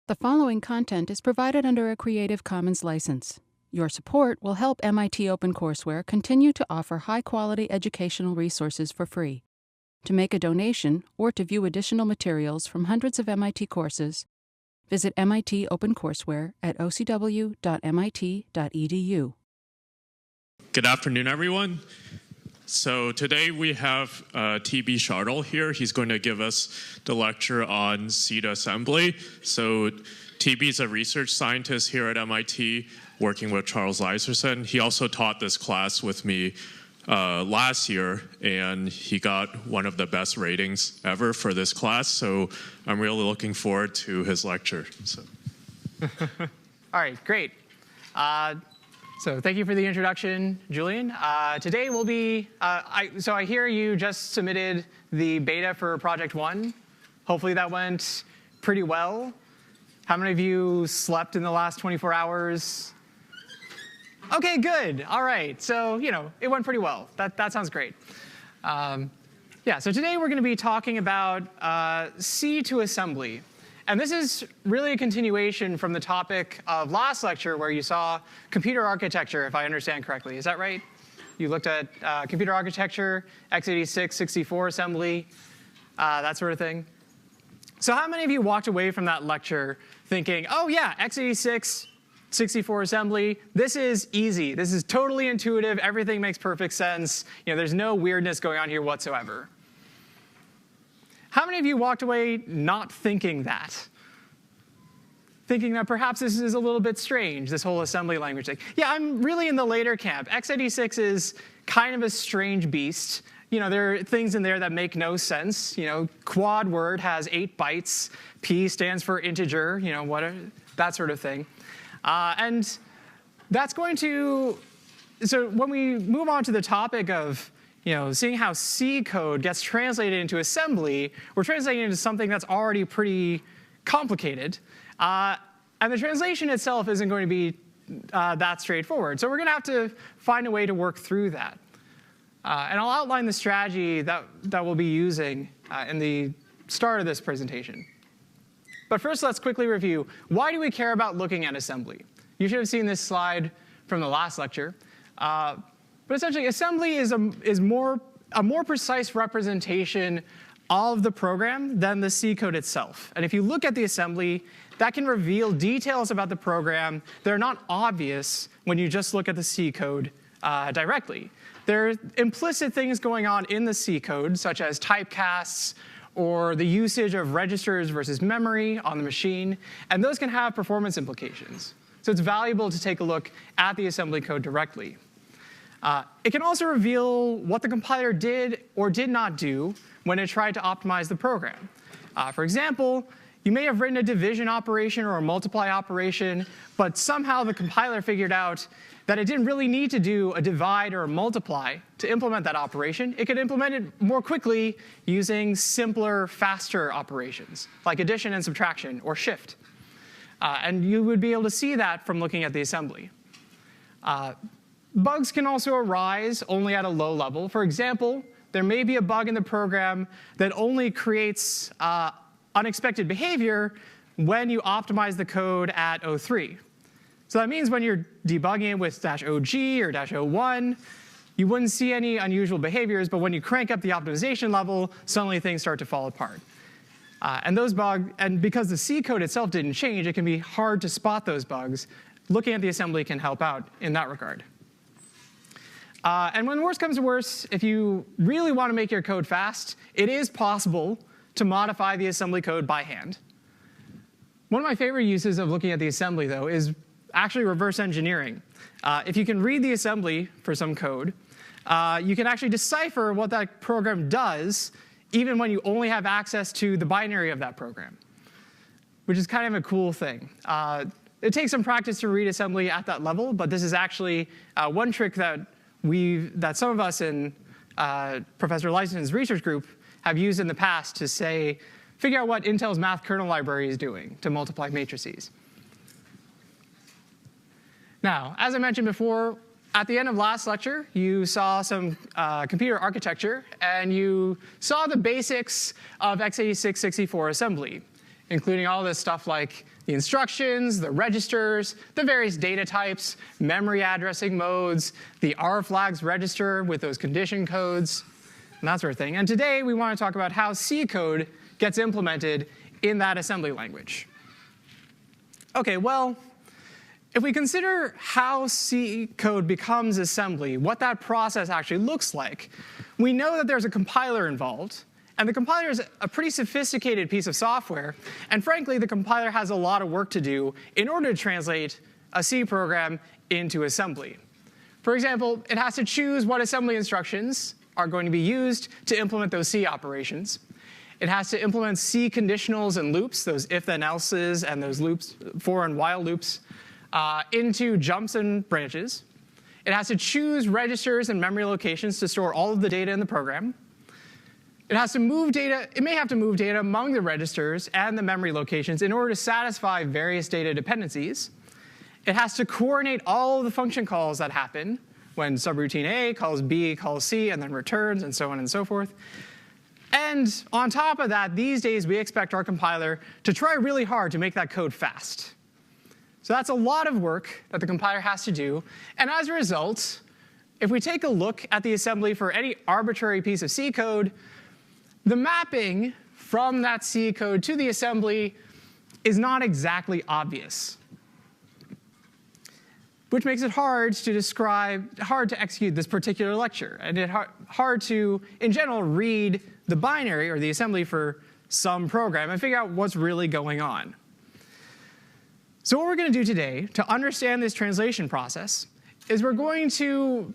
The following content is provided under a Creative Commons license. Your support will help MIT OpenCourseware continue to offer high-quality educational resources for free. To make a donation or to view additional materials from hundreds of MIT courses, visit MIT OpenCourseware at ocw.mit.edu. Good afternoon, everyone. So today we have Tao B Schardl here. He's going to give us the lecture on seed assembly. So Tao B is a research scientist here at MIT, working with Charles Iserson. He also taught this class with me last year, and he got one of the best ratings ever for this class. So I'm really looking forward to his lecture. So. All right, great. So thank you for the introduction, Julian. Today will be, so I hear you just submitted the beta for Project 1. Hopefully that went pretty well. How many of you slept in the last 24 hours? OK, good. All right. So it went pretty well. That sounds great. Yeah, so today we're going to be talking about C to assembly. And this is really a continuation from the topic of last lecture where you saw computer architecture, if I understand correctly. Is that right? You looked at computer architecture, x86, 64 assembly, that sort of thing. So how many of you walked away from that lecture thinking, oh yeah, x86, 64 assembly, this is easy. This is totally intuitive. Everything makes perfect sense. There's no weirdness going on here whatsoever. How many of you walked away not thinking that? Thinking that perhaps this is a little bit strange, this whole assembly language thing. Yeah, I'm really in the later camp. x86 is kind of a strange beast. There are things in there that make no sense. Quad word has 8 bytes. P stands for integer, that sort of thing. And that's going to, so when we move on to the topic of seeing how C code gets translated into assembly, we're translating it into something that's already pretty complicated. And the translation itself isn't going to be that straightforward. So we're going to have to find a way to work through that. And I'll outline the strategy that we'll be using in the start of this presentation. But first, let's quickly review, why do we care about looking at assembly? You should have seen this slide from the last lecture. But essentially, assembly is a more precise representation of the program than the C code itself. And if you look at the assembly, that can reveal details about the program that are not obvious when you just look at the C code directly. There are implicit things going on in the C code, such as typecasts or the usage of registers versus memory on the machine. And those can have performance implications. So it's valuable to take a look at the assembly code directly. It can also reveal what the compiler did or did not do when it tried to optimize the program. For example, you may have written a division operation or a multiply operation, but somehow the compiler figured out that it didn't really need to do a divide or a multiply to implement that operation. It could implement it more quickly using simpler, faster operations, like addition and subtraction or shift. And you would be able to see that from looking at the assembly. Bugs can also arise only at a low level. For example, there may be a bug in the program that only creates unexpected behavior when you optimize the code at 03. So that means when you're debugging it with -OG or -01, you wouldn't see any unusual behaviors. But when you crank up the optimization level, suddenly things start to fall apart. And those bugs, and because the C code itself didn't change, it can be hard to spot those bugs. Looking at the assembly can help out in that regard. And when worse comes to worse, if you really want to make your code fast, it is possible to modify the assembly code by hand. One of my favorite uses of looking at the assembly, though, is actually reverse engineering. If you can read the assembly for some code, you can actually decipher what that program does, even when you only have access to the binary of that program, which is kind of a cool thing. It takes some practice to read assembly at that level, but this is actually one trick that some of us in Professor Lyson's research group have used in the past to figure out what Intel's math kernel library is doing to multiply matrices. Now, as I mentioned before, at the end of last lecture, you saw some computer architecture, and you saw the basics of x86 64 assembly. including all this stuff like the instructions, the registers, the various data types, memory addressing modes, the R flags register with those condition codes, and that sort of thing. And today we want to talk about how C code gets implemented in that assembly language. OK, well, if we consider how C code becomes assembly, what that process actually looks like, we know that there's a compiler involved. And the compiler is a pretty sophisticated piece of software. And frankly, the compiler has a lot of work to do in order to translate a C program into assembly. For example, it has to choose what assembly instructions are going to be used to implement those C operations. It has to implement C conditionals and loops, those if-then-else's and those loops, for and while loops, into jumps and branches. It has to choose registers and memory locations to store all of the data in the program. It has to move data. It may have to move data among the registers and the memory locations in order to satisfy various data dependencies. It has to coordinate all of the function calls that happen when subroutine A calls B, calls C, and then returns, and so on and so forth. And on top of that, these days we expect our compiler to try really hard to make that code fast. So that's a lot of work that the compiler has to do. And as a result, if we take a look at the assembly for any arbitrary piece of C code, the mapping from that C code to the assembly is not exactly obvious, which makes it hard to execute this particular lecture, and hard to, in general, read the binary or the assembly for some program and figure out what's really going on. So what we're going to do today to understand this translation process is we're going to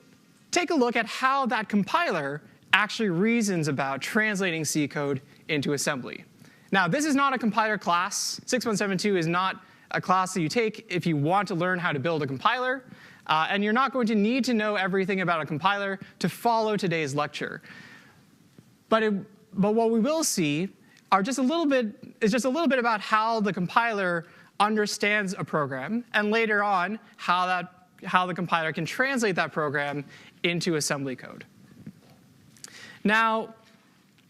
take a look at how that compiler actually reasons about translating C code into assembly. Now, this is not a compiler class. 6172 is not a class that you take if you want to learn how to build a compiler. And you're not going to need to know everything about a compiler to follow today's lecture. But what we will see is just a little bit about how the compiler understands a program, and later on, how the compiler can translate that program into assembly code. Now,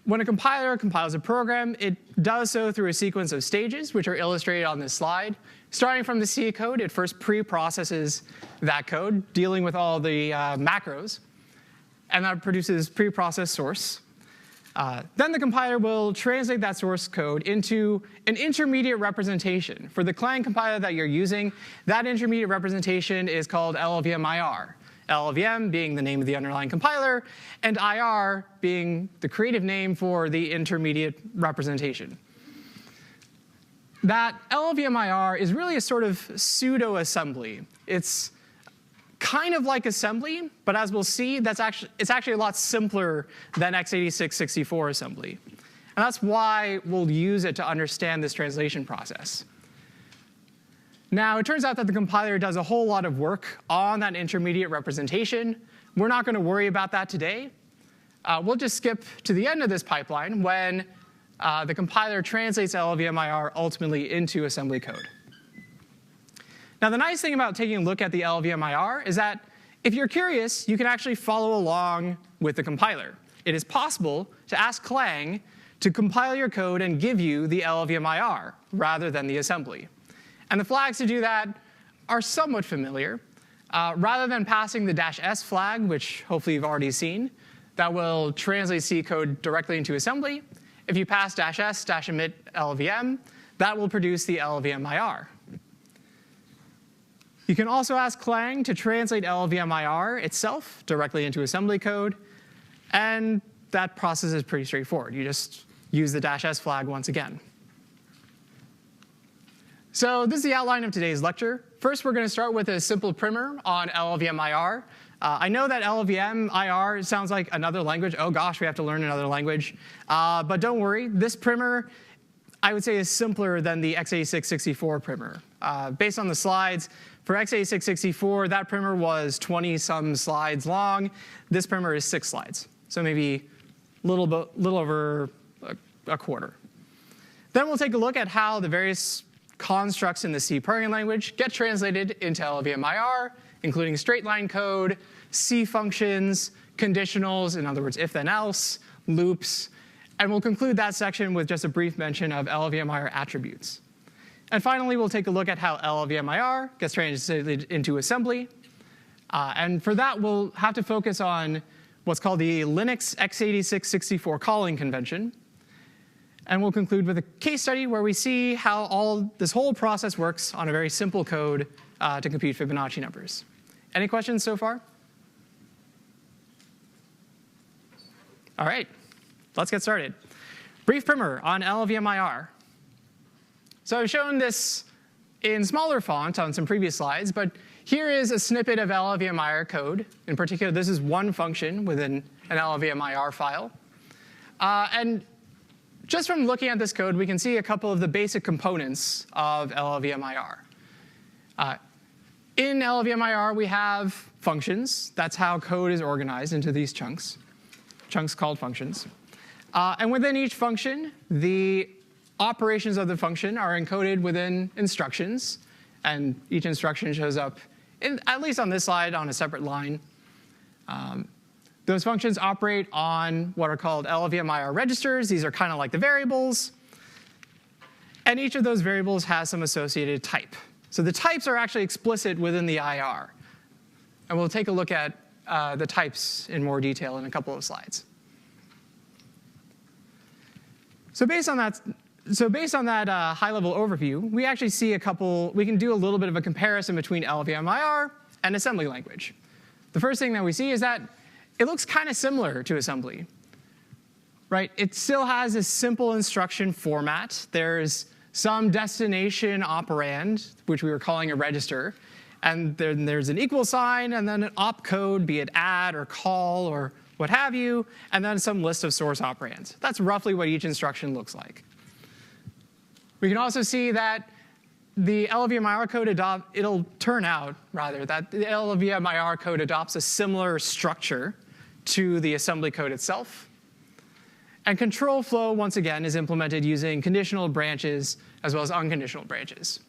when a compiler compiles a program, it does so through a sequence of stages, which are illustrated on this slide. Starting from the C code, it first pre-processes that code, dealing with all the macros, and that produces pre-processed source. Then the compiler will translate that source code into an intermediate representation. For the Clang compiler that you're using, that intermediate representation is called LLVM IR. LLVM being the name of the underlying compiler, and IR being the creative name for the intermediate representation. That LLVM IR is really a sort of pseudo-assembly. It's kind of like assembly, but as we'll see, it's actually a lot simpler than x86-64 assembly. And that's why we'll use it to understand this translation process. Now, it turns out that the compiler does a whole lot of work on that intermediate representation. We're not going to worry about that today. We'll just skip to the end of this pipeline when the compiler translates LLVM IR ultimately into assembly code. Now, the nice thing about taking a look at the LLVM IR is that if you're curious, you can actually follow along with the compiler. It is possible to ask Clang to compile your code and give you the LLVM IR rather than the assembly. And the flags to do that are somewhat familiar. Rather than passing the -s flag, which hopefully you've already seen, that will translate C code directly into assembly, if you pass -s -emit LLVM, that will produce the LLVM IR. You can also ask Clang to translate LLVM IR itself directly into assembly code. And that process is pretty straightforward. You just use the -s flag once again. So this is the outline of today's lecture. First, we're going to start with a simple primer on LLVM IR. I know that LLVM IR sounds like another language. Oh gosh, we have to learn another language. But don't worry, this primer, I would say, is simpler than the x86-64 primer. Based on the slides, for x86-64, that primer was 20-some slides long. This primer is 6 slides, so maybe a little over a quarter. Then we'll take a look at how the various constructs in the C programming language get translated into LLVM IR, including straight line code, C functions, conditionals, in other words, if then else, loops, And we'll conclude that section with just a brief mention of LLVM IR attributes. And finally, we'll take a look at how LLVM IR gets translated into assembly. And for that, we'll have to focus on what's called the Linux x86-64 calling convention. And we'll conclude with a case study where we see how this whole process works on a very simple code to compute Fibonacci numbers. Any questions so far? All right, let's get started. Brief primer on LLVM IR. So I've shown this in smaller font on some previous slides, but here is a snippet of LLVM IR code. In particular, this is one function within an LLVM IR file. And just from looking at this code, we can see a couple of the basic components of LLVM IR. In LLVM IR, we have functions. That's how code is organized into these chunks called functions. And within each function, the operations of the function are encoded within instructions. And each instruction shows up, at least on this slide, on a separate line. Those functions operate on what are called LLVM IR registers. These are kind of like the variables. And each of those variables has some associated type. So the types are actually explicit within the IR. And we'll take a look at the types in more detail in a couple of slides. So based on that high-level overview, we actually see we can do a little bit of a comparison between LLVM IR and assembly language. The first thing that we see is that it looks kind of similar to assembly, right? It still has a simple instruction format. There's some destination operand, which we were calling a register. And then there's an equal sign, and then an opcode, be it add or call or what have you, and then some list of source operands. That's roughly what each instruction looks like. We can also see that the LLVM IR code it'll turn out, rather, that the LLVM IR code adopts a similar structure to the assembly code itself. And control flow, once again, is implemented using conditional branches as well as unconditional branches.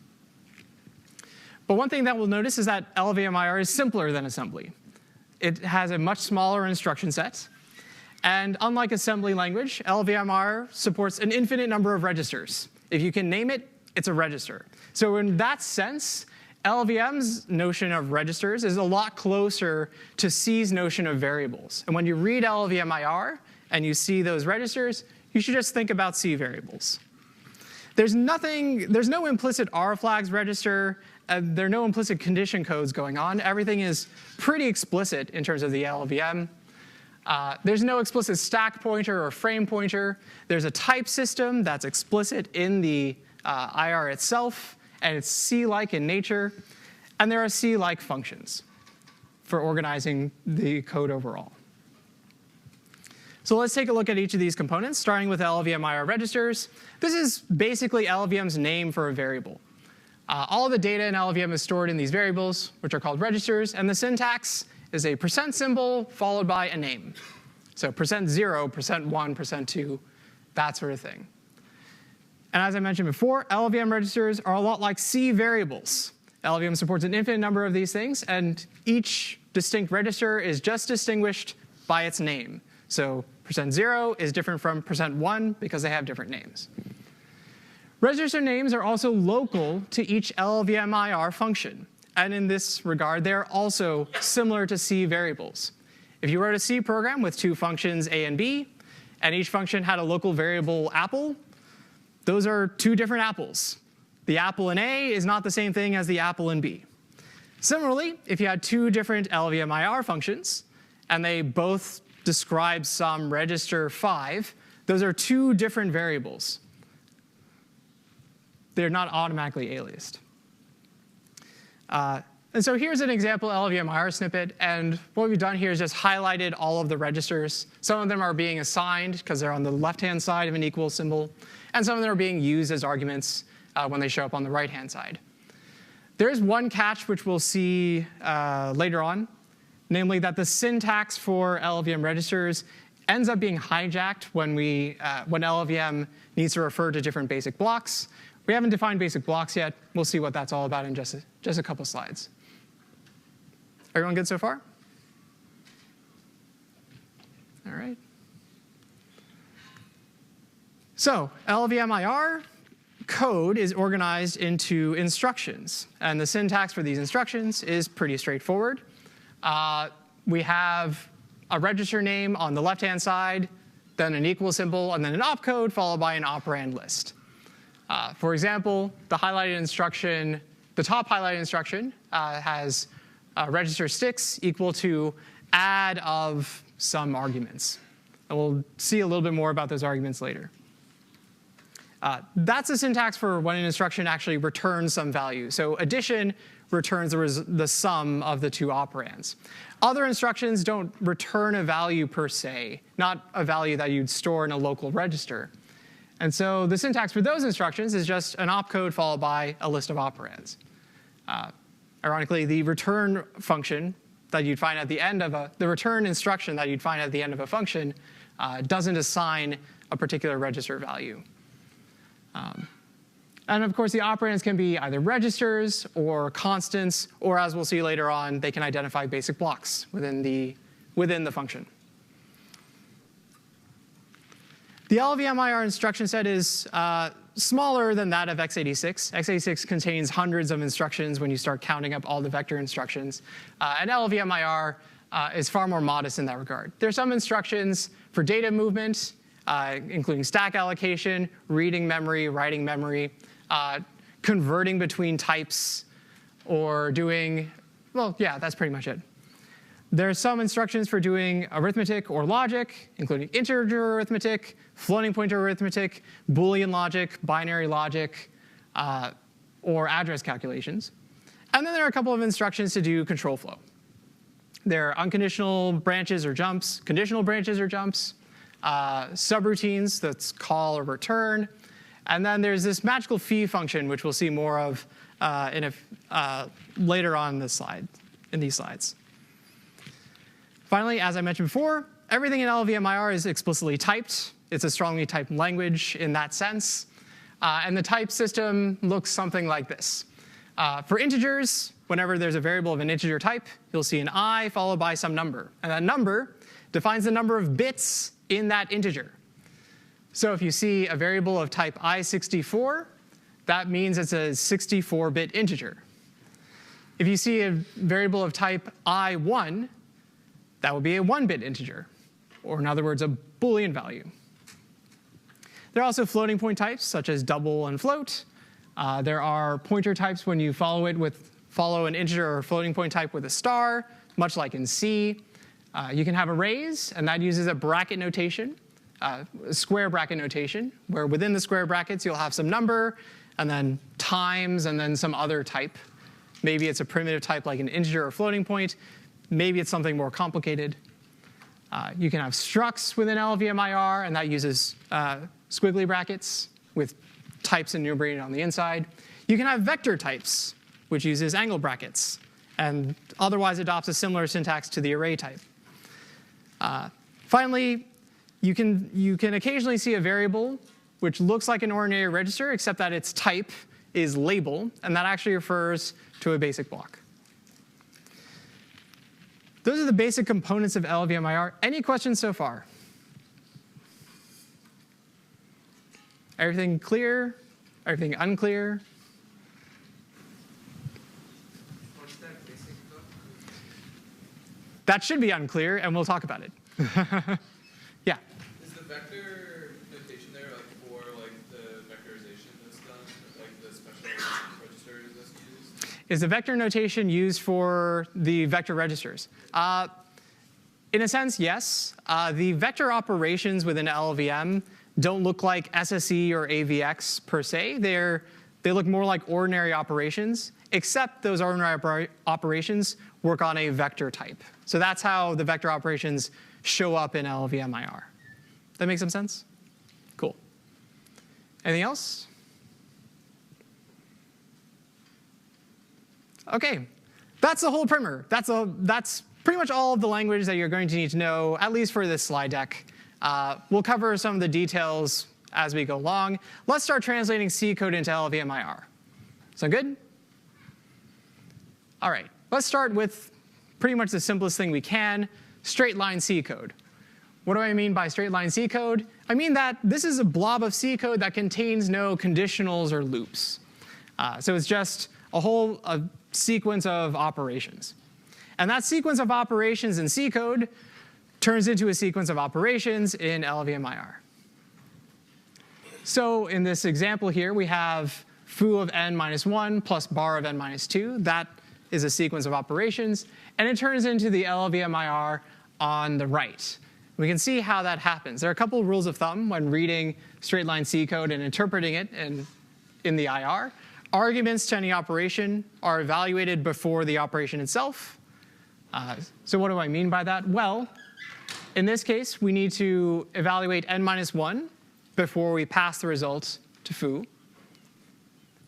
But one thing that we'll notice is that LLVM IR is simpler than assembly. It has a much smaller instruction set. And unlike assembly language, LLVM IR supports an infinite number of registers. If you can name it, it's a register. So in that sense, LLVM's notion of registers is a lot closer to C's notion of variables. And when you read LLVM IR and you see those registers, you should just think about C variables. There's no implicit R flags register. There are no implicit condition codes going on. Everything is pretty explicit in terms of the LLVM. There's no explicit stack pointer or frame pointer. There's a type system that's explicit in the IR itself, and it's C-like in nature. And there are C-like functions for organizing the code overall. So let's take a look at each of these components, starting with LLVM IR registers. This is basically LLVM's name for a variable. All of the data in LLVM is stored in these variables, which are called registers. And the syntax is a % symbol followed by a name. So %0, %1, %2, that sort of thing. And as I mentioned before, LLVM registers are a lot like C variables. LLVM supports an infinite number of these things, and each distinct register is just distinguished by its name. So %0 is different from %1 because they have different names. Register names are also local to each LLVM IR function. And in this regard, they're also similar to C variables. If you wrote a C program with two functions A and B, and each function had a local variable apple, those are two different apples. The apple in A is not the same thing as the apple in B. Similarly, if you had two different LLVM IR functions, and they both describe some register 5, those are two different variables. They're not automatically aliased. And so here's an example LLVM IR snippet. And what we've done here is just highlighted all of the registers. Some of them are being assigned because they're on the left-hand side of an equal symbol. And some of them are being used as arguments when they show up on the right-hand side. There is one catch which we'll see later on, namely that the syntax for LLVM registers ends up being hijacked when LLVM needs to refer to different basic blocks. We haven't defined basic blocks yet. We'll see what that's all about in just a couple slides. Everyone good so far? All right. So LLVM IR code is organized into instructions. And the syntax for these instructions is pretty straightforward. We have a register name on the left-hand side, then an equal symbol, and then an opcode followed by an operand list. For example, the highlighted instruction, the top highlighted instruction has register sticks equal to add of some arguments. And we'll see a little bit more about those arguments later. That's the syntax for when an instruction actually returns some value. So addition returns the sum of the two operands. Other instructions don't return a value per se, not a value that you'd store in a local register. And so the syntax for those instructions is just an opcode followed by a list of operands. Ironically, the return function that you'd find at the end of the return instruction that you'd find at the end of a function doesn't assign a particular register value. And of course, the operands can be either registers or constants, or as we'll see later on, they can identify basic blocks within the function. The LLVM IR instruction set is smaller than that of x86. x86 contains hundreds of instructions when you start counting up all the vector instructions. And LLVM IR is far more modest in that regard. There are some instructions for data movement, including stack allocation, reading memory, writing memory, converting between types, or doing, well, yeah, that's pretty much it. There are some instructions for doing arithmetic or logic, including integer arithmetic, floating pointer arithmetic, Boolean logic, binary logic, or address calculations. And then there are a couple of instructions to do control flow. There are unconditional branches or jumps, conditional branches or jumps, subroutines, that's call or return. And then there's this magical fee function, which we'll see more of later on in these slides. Finally, as I mentioned before, everything in LLVM IR is explicitly typed. It's a strongly typed language in that sense. And the type system looks something like this. For integers, whenever there's a variable of an integer type, you'll see an I followed by some number. And that number defines the number of bits in that integer. So if you see a variable of type I64, that means it's a 64-bit integer. If you see a variable of type I1, that would be a 1-bit integer, or in other words, a Boolean value. There are also floating point types, such as double and float. There are pointer types when you follow an integer or floating point type with a star, much like in C. You can have arrays, and that uses a bracket notation, a square bracket notation, where within the square brackets you'll have some number, and then times, and then some other type. Maybe it's a primitive type like an integer or floating point. Maybe it's something more complicated. You can have structs within LLVM IR, and that uses squiggly brackets with types enumerated on the inside. You can have vector types, which uses angle brackets, and otherwise adopts a similar syntax to the array type. Finally, you can occasionally see a variable which looks like an ordinary register, except that its type is label, and that actually refers to a basic block. Those are the basic components of LLVM IR. Any questions so far? Everything clear? Everything unclear? What's that basic block? That should be unclear, and we'll talk about it. Yeah. Is the vector notation there for the vectorization that's done, like the special registers that's used? Is the vector notation used for the vector registers? In a sense, yes. The vector operations within LLVM don't look like SSE or AVX per se. They look more like ordinary operations, except those ordinary operations work on a vector type. So that's how the vector operations show up in LLVM IR. That make some sense? Cool. Anything else? OK, that's the whole primer. That's pretty much all of the language that you're going to need to know, at least for this slide deck. We'll cover some of the details as we go along. Let's start translating C code into LLVM IR. Sound good? All right, let's start with pretty much the simplest thing we can, straight line C code. What do I mean by straight line C code? I mean that this is a blob of C code that contains no conditionals or loops. So it's just a sequence of operations. And that sequence of operations in C code turns into a sequence of operations in LLVM IR. So in this example here, we have foo of n minus 1 plus bar of n minus 2. That is a sequence of operations. And it turns into the LLVM IR on the right. We can see how that happens. There are a couple of rules of thumb when reading straight line C code and interpreting it in the IR. Arguments to any operation are evaluated before the operation itself. So what do I mean by that? Well, in this case, we need to evaluate n minus 1 before we pass the result to foo.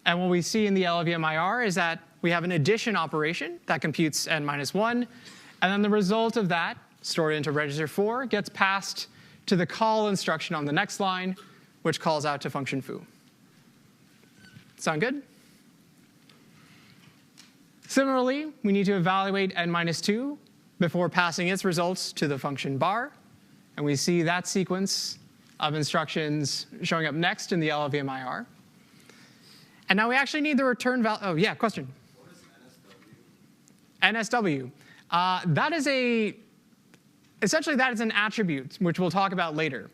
And what we see in the LLVM IR is that we have an addition operation that computes n minus 1. And then the result of that, stored into register 4, gets passed to the call instruction on the next line, which calls out to function foo. Sound good? Similarly, we need to evaluate n minus 2 before passing its results to the function bar. And we see that sequence of instructions showing up next in the LLVM IR. And now we actually need the return value. Oh, yeah, question? What is NSW? NSW. Essentially that is an attribute, which we'll talk about later.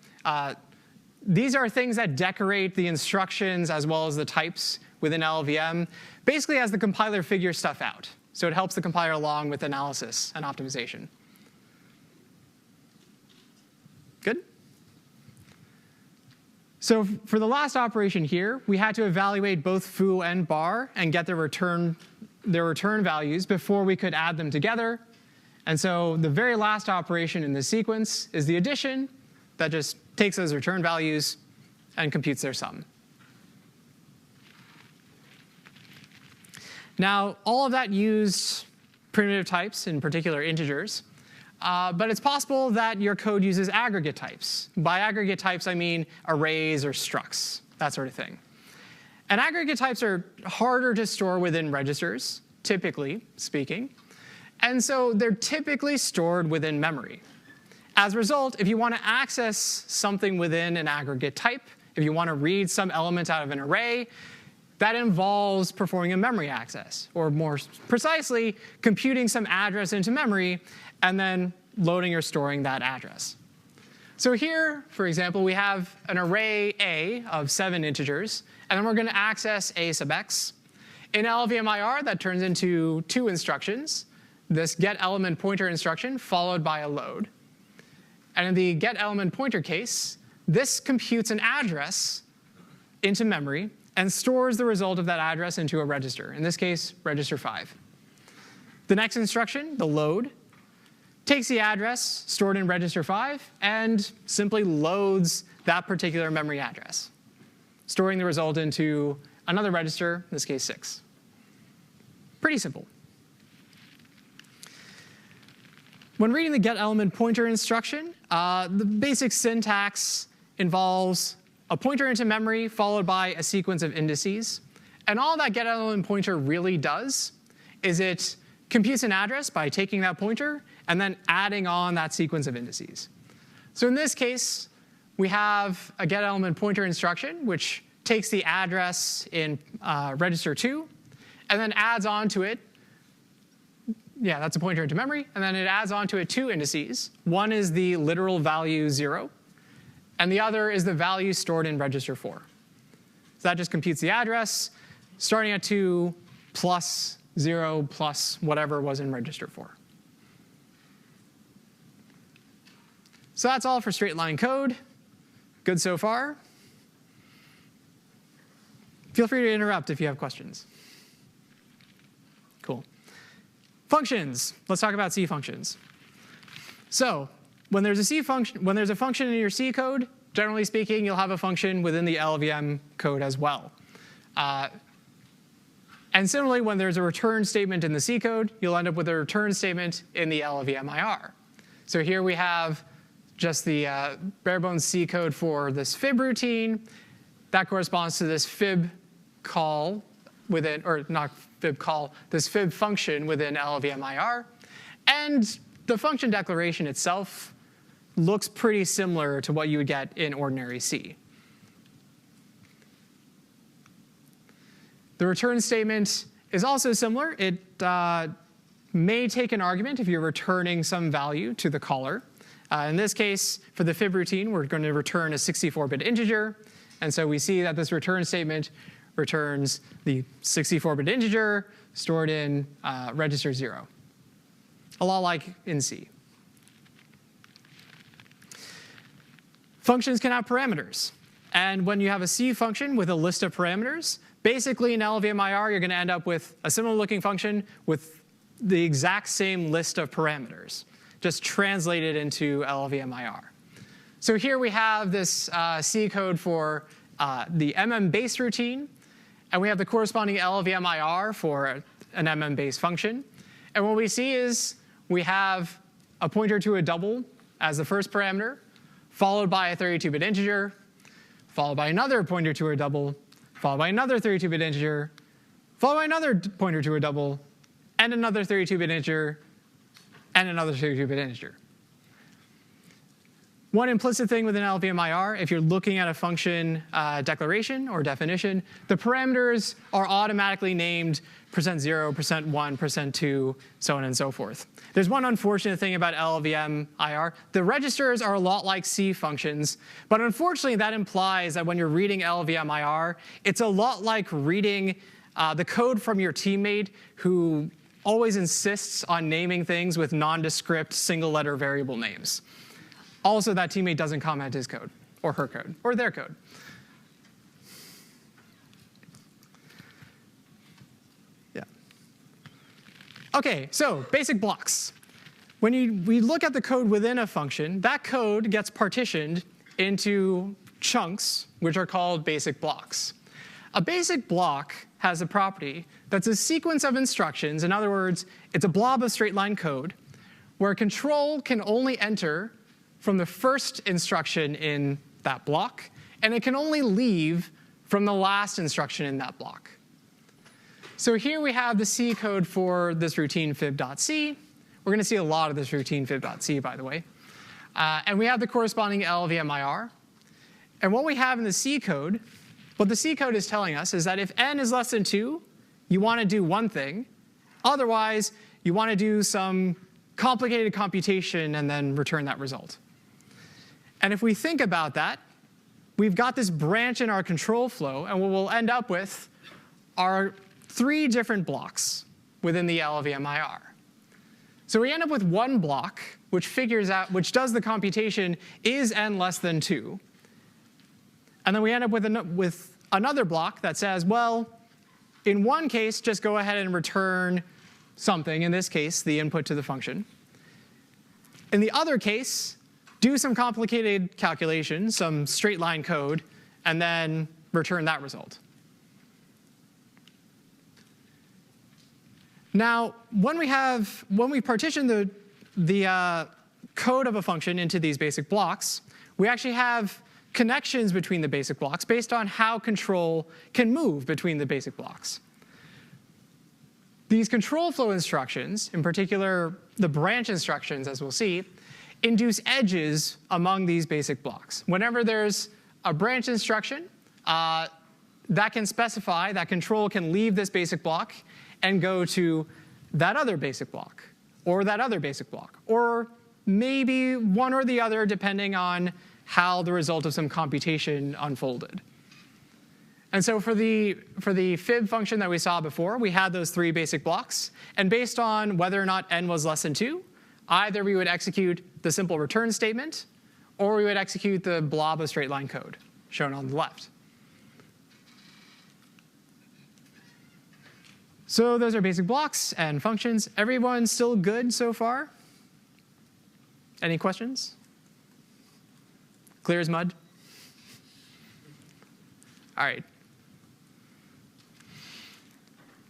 These are things that decorate the instructions as well as the types within LLVM, basically as the compiler figures stuff out. So it helps the compiler along with analysis and optimization. Good? So for the last operation here, we had to evaluate both foo and bar and get their return values before we could add them together. And so the very last operation in this sequence is the addition that just takes those return values and computes their sum. Now, all of that used primitive types, in particular integers. But it's possible that your code uses aggregate types. By aggregate types, I mean arrays or structs, that sort of thing. And aggregate types are harder to store within registers, typically speaking. And so they're typically stored within memory. As a result, if you want to access something within an aggregate type, if you want to read some element out of an array, that involves performing a memory access, or more precisely, computing some address into memory and then loading or storing that address. So here, for example, we have an array A of 7 integers, and then we're going to access A sub x. In LLVM IR, that turns into 2 instructions, this get element pointer instruction followed by a load. And in the get element pointer case, this computes an address into memory and stores the result of that address into a register, in this case, register 5. The next instruction, the load, takes the address stored in register 5 and simply loads that particular memory address, storing the result into another register, in this case 6. Pretty simple. When reading the get element pointer instruction, the basic syntax involves a pointer into memory followed by a sequence of indices. And all that get element pointer really does is it computes an address by taking that pointer and then adding on that sequence of indices. So in this case, we have a get element pointer instruction, which takes the address in register 2 and then adds on to it. Yeah, that's a pointer into memory. And then it adds on to it 2 indices. One is the literal value 0. And the other is the value stored in register 4. So that just computes the address, starting at 2 plus 0 plus whatever was in register 4. So that's all for straight line code. Good so far. Feel free to interrupt if you have questions. Cool. Functions. Let's talk about C functions. So when there's a function in your C code, generally speaking, you'll have a function within the LLVM code as well. And similarly, when there's a return statement in the C code, you'll end up with a return statement in the LLVM IR. So here we have just the bare bones C code for this fib routine. That corresponds to this fib call within, or not fib call, this fib function within LLVM IR. And the function declaration itself looks pretty similar to what you would get in ordinary C. The return statement is also similar. It may take an argument if you're returning some value to the caller. In this case, for the fib routine, we're going to return a 64-bit integer. And so we see that this return statement returns the 64-bit integer stored in register 0, a lot like in C. Functions can have parameters. And when you have a C function with a list of parameters, basically in LLVM IR, you're going to end up with a similar-looking function with the exact same list of parameters, just translated into LLVM IR. So here we have this C code for the base routine, and we have the corresponding LLVM IR for an base function. And what we see is we have a pointer to a double as the first parameter, followed by a 32-bit integer, followed by another pointer to a double, followed by another 32-bit integer, followed by another pointer to a double, and another 32-bit integer, and another 32-bit integer. One implicit thing within LLVM IR, if you're looking at a function declaration or definition, the parameters are automatically named %0, %1, %2, so on and so forth. There's one unfortunate thing about LLVM IR. The registers are a lot like C functions, but unfortunately that implies that when you're reading LLVM IR, it's a lot like reading the code from your teammate who always insists on naming things with nondescript single-letter variable names. Also, that teammate doesn't comment his code, or her code, or their code. Yeah. OK, so basic blocks. When we look at the code within a function, that code gets partitioned into chunks, which are called basic blocks. A basic block has a property that's a sequence of instructions. In other words, it's a blob of straight-line code where control can only enter from the first instruction in that block, and it can only leave from the last instruction in that block. So here we have the C code for this routine fib.c. We're going to see a lot of this routine fib.c, by the way. And we have the corresponding LLVM IR. And what we have in the C code, what the C code is telling us is that if n is less than 2, you want to do one thing. Otherwise, you want to do some complicated computation and then return that result. And if we think about that, we've got this branch in our control flow, and what we'll end up with are 3 different blocks within the LLVM IR. So we end up with one block which does the computation is n less than 2. And then we end up with another block that says, well, in one case, just go ahead and return something, in this case, the input to the function. In the other case, do some complicated calculation, some straight line code, and then return that result. Now, when we partition the code of a function into these basic blocks, we actually have connections between the basic blocks based on how control can move between the basic blocks. These control flow instructions, in particular the branch instructions, as we'll see, induce edges among these basic blocks. Whenever there's a branch instruction, that can specify that control can leave this basic block and go to that other basic block, or that other basic block, or maybe one or the other, depending on how the result of some computation unfolded. And so for the fib function that we saw before, we had those 3 basic blocks. And based on whether or not n was less than 2, either we would execute the simple return statement, or we would execute the blob of straight line code, shown on the left. So those are basic blocks and functions. Everyone still good so far? Any questions? Clear as mud? All right.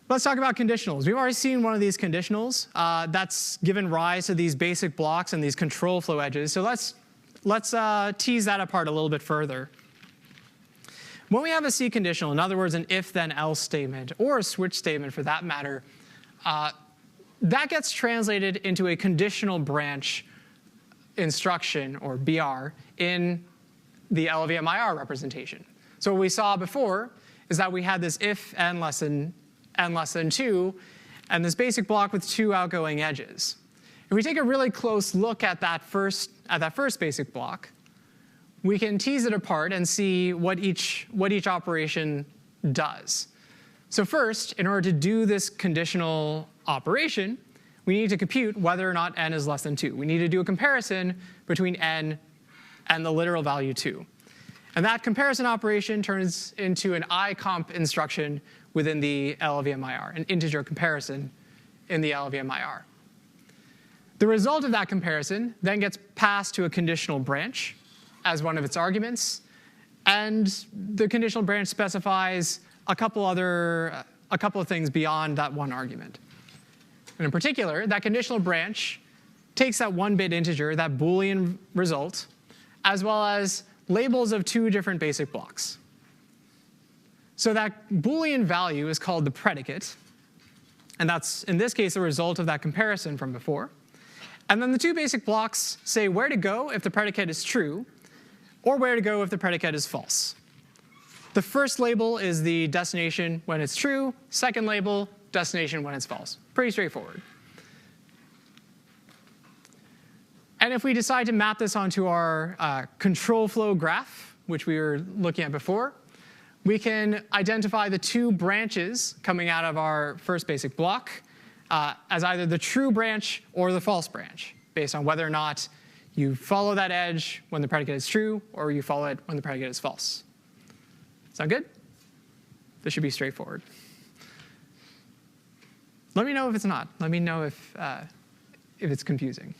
Let's talk about conditionals. We've already seen one of these conditionals that's given rise to these basic blocks and these control flow edges. So let's tease that apart a little bit further. When we have a C conditional, in other words, an if-then-else statement, or a switch statement for that matter, that gets translated into a conditional branch instruction, or BR, in the LLVM IR representation. So what we saw before is that we had this if n less than 2, and this basic block with 2 outgoing edges. If we take a really close look at that first basic block, we can tease it apart and see what each operation does. So first, in order to do this conditional operation, we need to compute whether or not n is less than 2. We need to do a comparison between n and the literal value 2. And that comparison operation turns into an IComp instruction within the LLVM IR, an integer comparison in the LLVM IR. The result of that comparison then gets passed to a conditional branch as one of its arguments. And the conditional branch specifies a couple of things beyond that one argument. And in particular, that conditional branch takes that 1-bit integer, that Boolean result, as well as labels of 2 different basic blocks. So that Boolean value is called the predicate. And that's, in this case, the result of that comparison from before. And then the 2 basic blocks say where to go if the predicate is true, or where to go if the predicate is false. The first label is the destination when it's true. Second label, destination when it's false. Pretty straightforward. And if we decide to map this onto our control flow graph, which we were looking at before, we can identify the 2 branches coming out of our first basic block as either the true branch or the false branch, based on whether or not you follow that edge when the predicate is true, or you follow it when the predicate is false. Sound good? This should be straightforward. Let me know if it's not. Let me know if it's confusing.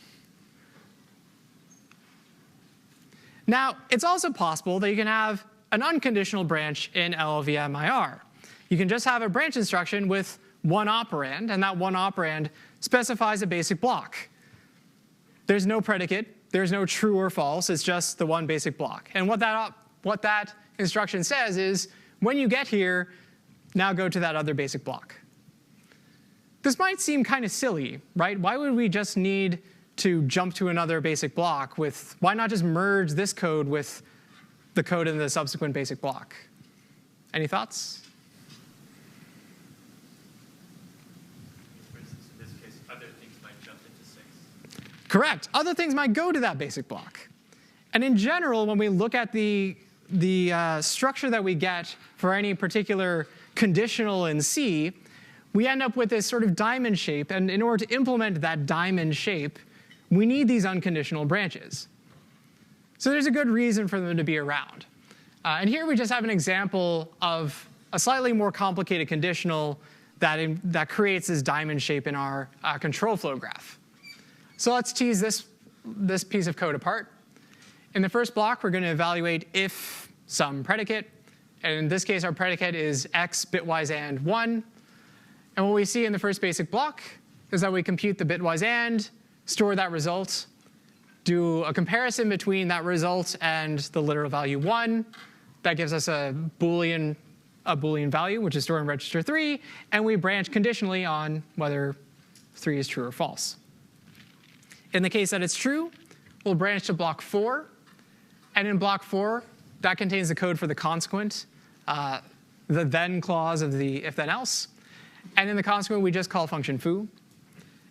Now, it's also possible that you can have an unconditional branch in LLVM IR. You can just have a branch instruction with 1 operand, and that 1 operand specifies a basic block. There's no predicate. There's no true or false. It's just the 1 basic block. And what that instruction says is, when you get here, now go to that other basic block. This might seem kind of silly, right? Why would we just need to jump to another basic block why not just merge this code with the code in the subsequent basic block? Any thoughts? For instance, in this case, other things might jump into 6. Correct. Other things might go to that basic block. And in general, when we look at the structure that we get for any particular conditional in C, we end up with this sort of diamond shape. And in order to implement that diamond shape, we need these unconditional branches. So there's a good reason for them to be around. And here we just have an example of a slightly more complicated conditional that creates this diamond shape in our control flow graph. So let's tease this piece of code apart. In the first block, we're going to evaluate if some predicate. And in this case, our predicate is x bitwise and 1. And what we see in the first basic block is that we compute the bitwise and, store that result, do a comparison between that result and the literal value 1. That gives us a Boolean value, which is stored in register 3. And we branch conditionally on whether 3 is true or false. In the case that it's true, we'll branch to block 4. And in block 4, that contains the code for the consequent, the then clause of the if then else. And in the consequent, we just call function foo.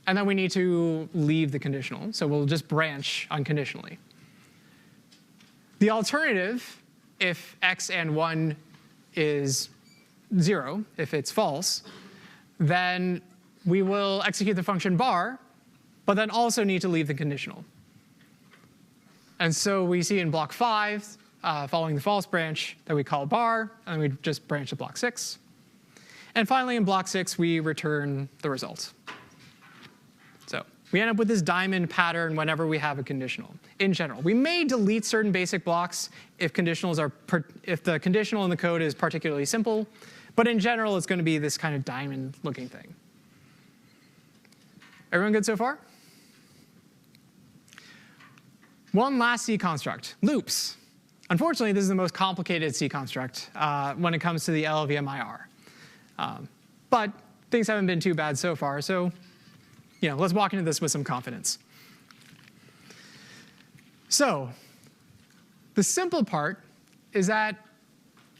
And then we need to leave the conditional. So we'll just branch unconditionally. The alternative, if x and 1 is 0, if it's false, then we will execute the function bar, but then also need to leave the conditional. And so we see in block 5, following the false branch, that we call bar, and we just branch to block 6. And finally, in block 6, we return the result. So we end up with this diamond pattern whenever we have a conditional, in general. We may delete certain basic blocks if the conditional in the code is particularly simple. But in general, it's going to be this kind of diamond-looking thing. Everyone good so far? One last C construct, loops. Unfortunately, this is the most complicated C construct when it comes to the LLVM IR. But things haven't been too bad so far, so let's walk into this with some confidence. So the simple part is that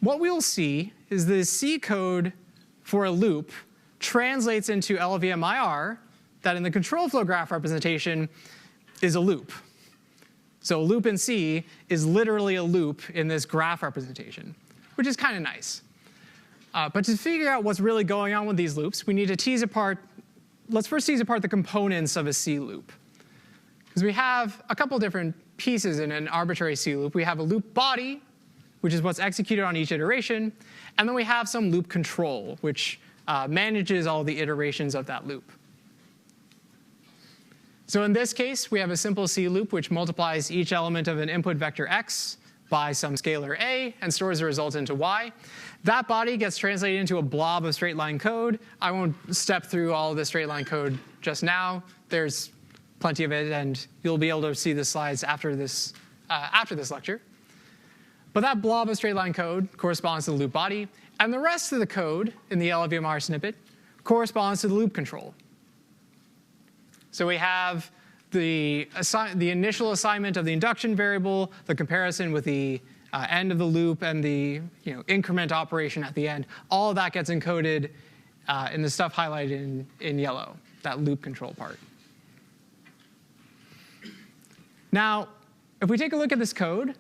what we'll see is the C code for a loop translates into LLVM IR that in the control flow graph representation is a loop. So a loop in C is literally a loop in this graph representation, which is kind of nice. But to figure out what's really going on with these loops, we need to tease apart. Let's first tease apart the components of a C loop. Because we have a couple different pieces in an arbitrary C loop. We have a loop body, which is what's executed on each iteration. And then we have some loop control, which manages all the iterations of that loop. So in this case, we have a simple C loop which multiplies each element of an input vector x by some scalar a and stores the result into y. That body gets translated into a blob of straight line code. I won't step through all of the straight line code just now. There's plenty of it, and you'll be able to see the slides after this lecture. But that blob of straight line code corresponds to the loop body, and the rest of the code in the LLVM IR snippet corresponds to the loop control. So we have the initial assignment of the induction variable, the comparison with the end of the loop, and the increment operation at the end. All of that gets encoded in the stuff highlighted in yellow, that loop control part. Now, if we take a look at this code,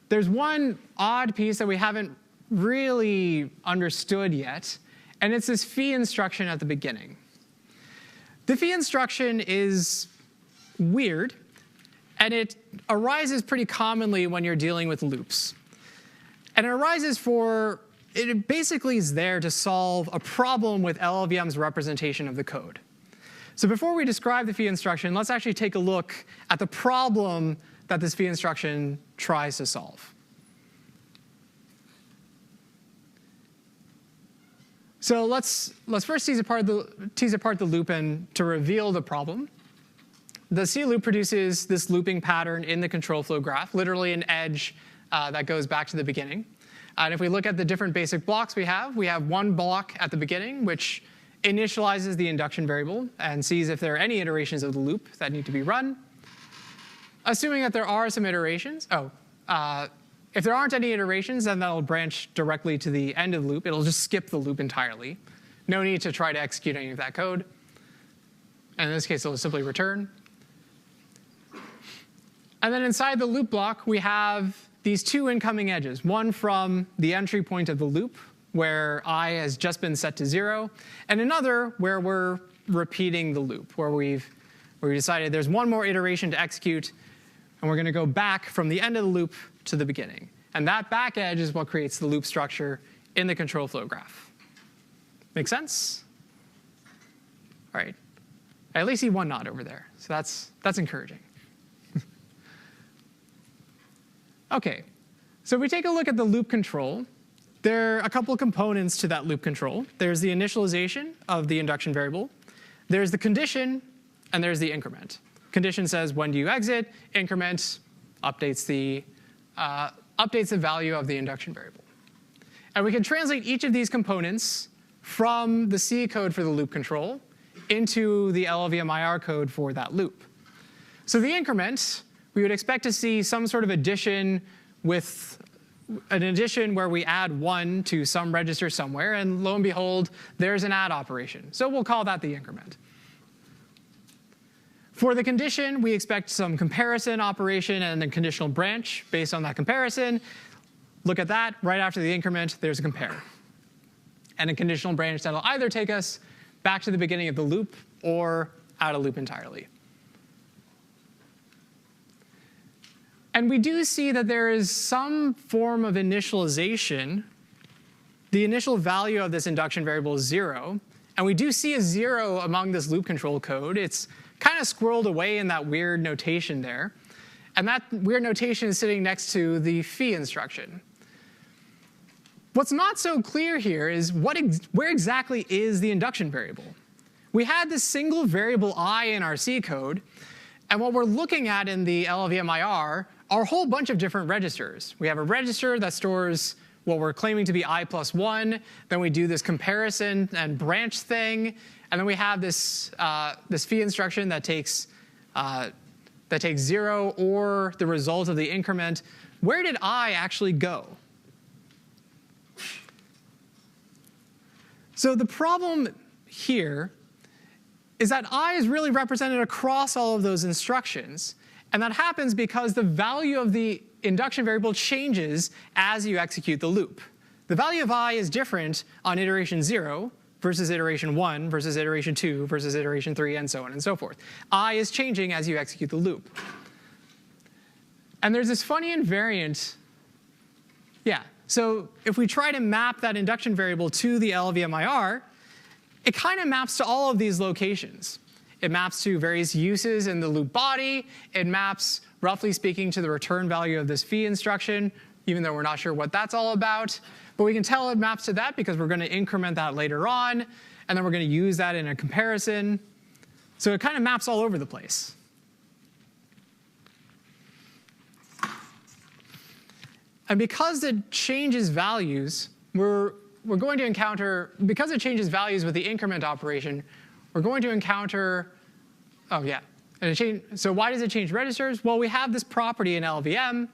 there's one odd piece that we haven't really understood yet, and it's this phi instruction at the beginning. The phi instruction is weird, and it arises pretty commonly when you're dealing with loops. And it basically is there to solve a problem with LLVM's representation of the code. So before we describe the phi instruction, let's actually take a look at the problem that this phi instruction tries to solve. So let's first tease apart the loop and to reveal the problem. The C loop produces this looping pattern in the control flow graph, literally an edge that goes back to the beginning. And if we look at the different basic blocks we have one block at the beginning, which initializes the induction variable and sees if there are any iterations of the loop that need to be run. Assuming that there are some iterations, if there aren't any iterations, then that'll branch directly to the end of the loop. It'll just skip the loop entirely. No need to try to execute any of that code. And in this case, it'll simply return. And then inside the loop block, we have these two incoming edges, one from the entry point of the loop, where I has just been set to 0, and another where we're repeating the loop, where we decided there's one more iteration to execute, and we're going to go back from the end of the loop to the beginning. And that back edge is what creates the loop structure in the control flow graph. Make sense? All right. I at least see one nod over there, so that's encouraging. OK, so if we take a look at the loop control, there are a couple of components to that loop control. There's the initialization of the induction variable. There's the condition, and there's the increment. Condition says, when do you exit? Increment updates the value of the induction variable. And we can translate each of these components from the C code for the loop control into the LLVM IR code for that loop. So the increment, we would expect to see some sort of addition with an addition where we add 1 to some register somewhere, and lo and behold, there's an add operation. So we'll call that the increment. For the condition, we expect some comparison operation and a conditional branch based on that comparison. Look at that. Right after the increment, there's a compare. And a conditional branch that'll either take us back to the beginning of the loop or out of loop entirely. And we do see that there is some form of initialization. The initial value of this induction variable is 0. And we do see a 0 among this loop control code. It's kind of squirreled away in that weird notation there. And that weird notation is sitting next to the phi instruction. What's not so clear here is where exactly is the induction variable? We had this single variable I in our C code. And what we're looking at in the LLVM IR are a whole bunch of different registers. We have a register that stores what we're claiming to be I plus 1. Then we do this comparison and branch thing. And then we have this phi instruction that takes that takes 0 or the result of the increment, where did I actually go? So the problem here is that I is really represented across all of those instructions. And that happens because the value of the induction variable changes as you execute the loop. The value of I is different on iteration 0 versus iteration 1 versus iteration 2 versus iteration 3, and so on and so forth. I is changing as you execute the loop. And there's this funny invariant. Yeah, so if we try to map that induction variable to the LLVM IR, it kind of maps to all of these locations. It maps to various uses in the loop body. It maps, roughly speaking, to the return value of this phi instruction, even though we're not sure what that's all about. But we can tell it maps to that because we're going to increment that later on, and then we're going to use that in a comparison. So it kind of maps all over the place. And because it changes values, we're going to encounter, because it changes values with the increment operation, we're going to encounter, oh yeah. So why does it change registers? Well, we have this property in LLVM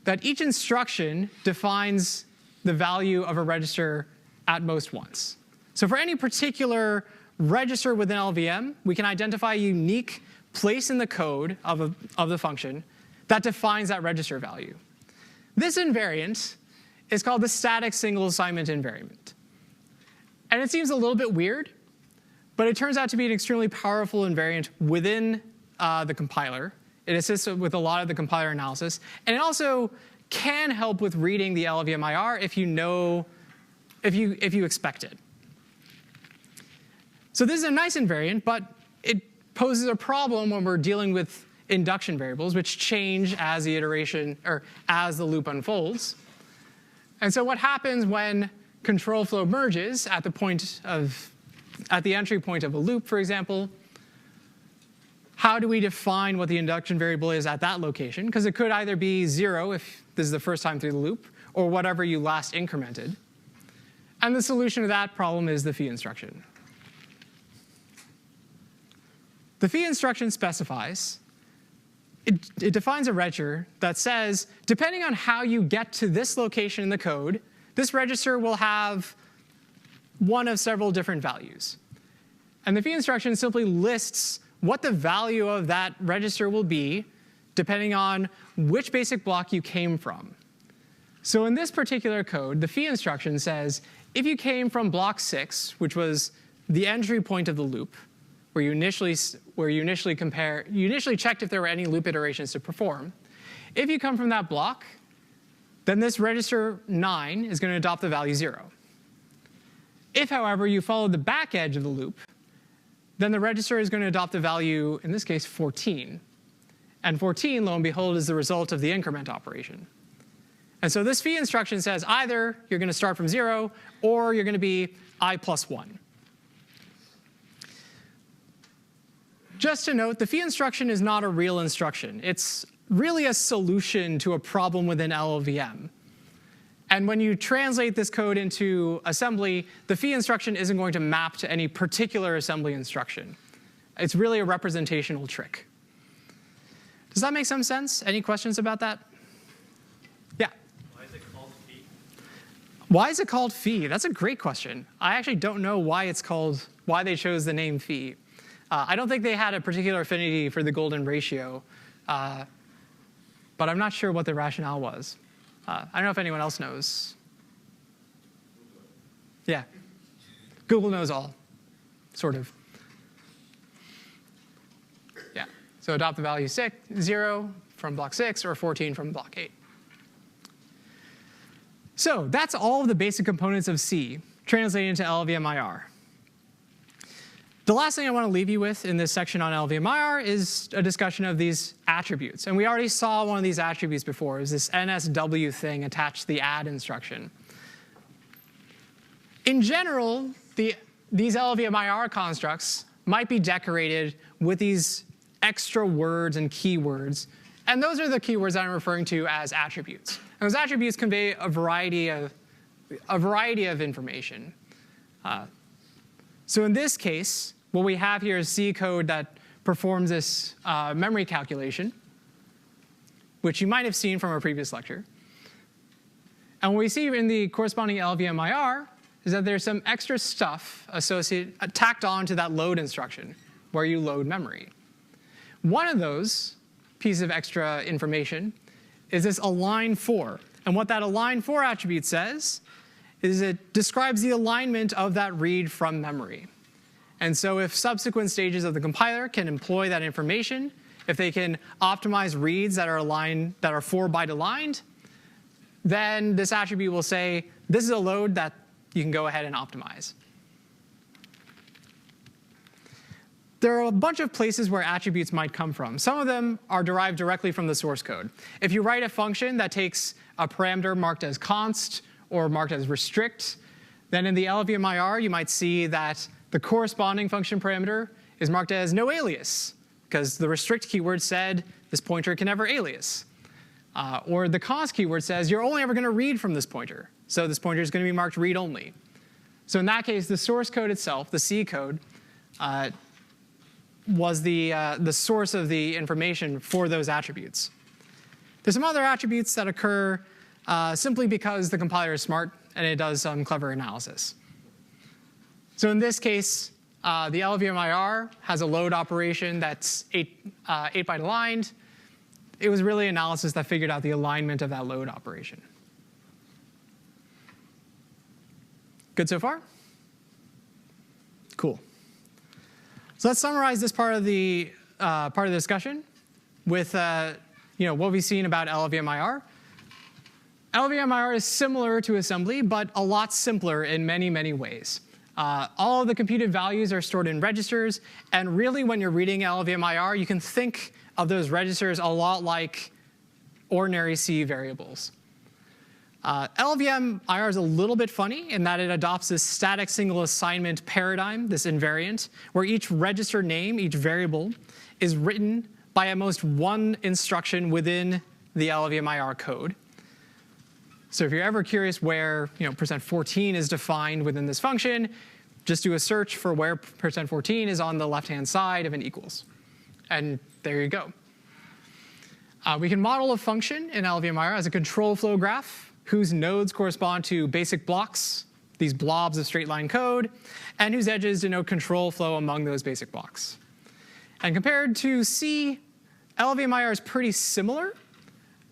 that each instruction defines the value of a register at most once. So for any particular register within LLVM, we can identify a unique place in the code of the function that defines that register value. This invariant is called the static single assignment invariant. And it seems a little bit weird, but it turns out to be an extremely powerful invariant within the compiler. It assists with a lot of the compiler analysis. And it also can help with reading the LLVM IR if you expect it. So this is a nice invariant, but it poses a problem when we're dealing with induction variables, which change as the iteration, or as the loop unfolds. And so what happens when control flow merges at the entry point of a loop, for example? How do we define what the induction variable is at that location? Because it could either be 0 if this is the first time through the loop, or whatever you last incremented. And the solution to that problem is the phi instruction. The phi instruction specifies, it defines a register that says, depending on how you get to this location in the code, this register will have one of several different values. And the phi instruction simply lists what the value of that register will be depending on which basic block you came from. So in this particular code, the phi instruction says, if you came from block 6, which was the entry point of the loop, where you initially checked if there were any loop iterations to perform. If you come from that block, then this register 9 is going to adopt the value 0. If, however, you follow the back edge of the loop, then the register is going to adopt the value, in this case, 14. And 14, lo and behold, is the result of the increment operation. And so this phi instruction says either you're going to start from 0, or you're going to be I plus 1. Just to note, the phi instruction is not a real instruction. It's really a solution to a problem within LLVM. And when you translate this code into assembly, the phi instruction isn't going to map to any particular assembly instruction. It's really a representational trick. Does that make some sense? Any questions about that? Yeah? Why is it called phi? Why is it called phi? That's a great question. I actually don't know why they chose the name phi. I don't think they had a particular affinity for the golden ratio, but I'm not sure what the rationale was. I don't know if anyone else knows. Yeah. Google knows all, sort of. Yeah. So adopt the value 0 from block 6 or 14 from block 8. So that's all of the basic components of C translated into LLVM IR. The last thing I want to leave you with in this section on LLVM IR is a discussion of these attributes. And we already saw one of these attributes before. It was this NSW thing attached to the add instruction. In general, these LLVM IR constructs might be decorated with these extra words and keywords. And those are the keywords that I'm referring to as attributes. And those attributes convey a variety of information. So in this case, what we have here is C code that performs this memory calculation, which you might have seen from our previous lecture. And what we see in the corresponding LLVM IR is that there's some extra stuff tacked on to that load instruction, where you load memory. One of those pieces of extra information is this align for. And what that align for attribute says is it describes the alignment of that read from memory. And so if subsequent stages of the compiler can employ that information, if they can optimize reads that are 4-byte aligned, then this attribute will say, this is a load that you can go ahead and optimize. There are a bunch of places where attributes might come from. Some of them are derived directly from the source code. If you write a function that takes a parameter marked as const or marked as restrict, then in the LLVM IR, you might see that the corresponding function parameter is marked as no alias, because the restrict keyword said this pointer can never alias. Or the const keyword says you're only ever going to read from this pointer. So this pointer is going to be marked read only. So in that case, the source code itself, the C code, was the source of the information for those attributes. There's some other attributes that occur simply because the compiler is smart and it does some clever analysis. So in this case, the LLVM IR has a load operation that's 8-byte aligned. It was really analysis that figured out the alignment of that load operation. Good so far? Cool. So let's summarize this part of the discussion with what we've seen about LLVM IR. LLVM IR is similar to assembly, but a lot simpler in many, many ways. All of the computed values are stored in registers, and really when you're reading LLVM IR, you can think of those registers a lot like ordinary C variables. LLVM IR is a little bit funny in that it adopts this static single assignment paradigm, this invariant, where each register name, each variable, is written by at most one instruction within the LLVM IR code. So if you're ever curious where %14 is defined within this function, just do a search for where %14 is on the left-hand side of an equals. And there you go. We can model a function in LLVM IR as a control flow graph whose nodes correspond to basic blocks, these blobs of straight line code, and whose edges denote control flow among those basic blocks. And compared to C, LLVM IR is pretty similar,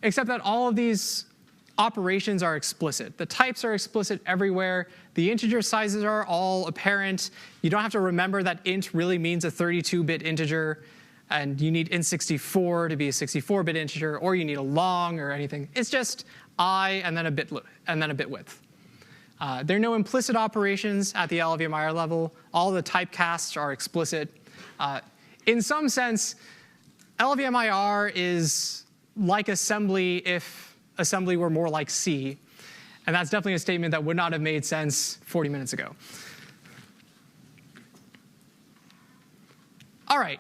except that all of these operations are explicit. The types are explicit everywhere. The integer sizes are all apparent. You don't have to remember that int really means a 32-bit integer, and you need int64 to be a 64-bit integer, or you need a long or anything. It's just I and then a bit width. There are no implicit operations at the LLVM IR level. All the typecasts are explicit. In some sense, LLVM IR is like assembly if assembly were more like C. And that's definitely a statement that would not have made sense 40 minutes ago. All right.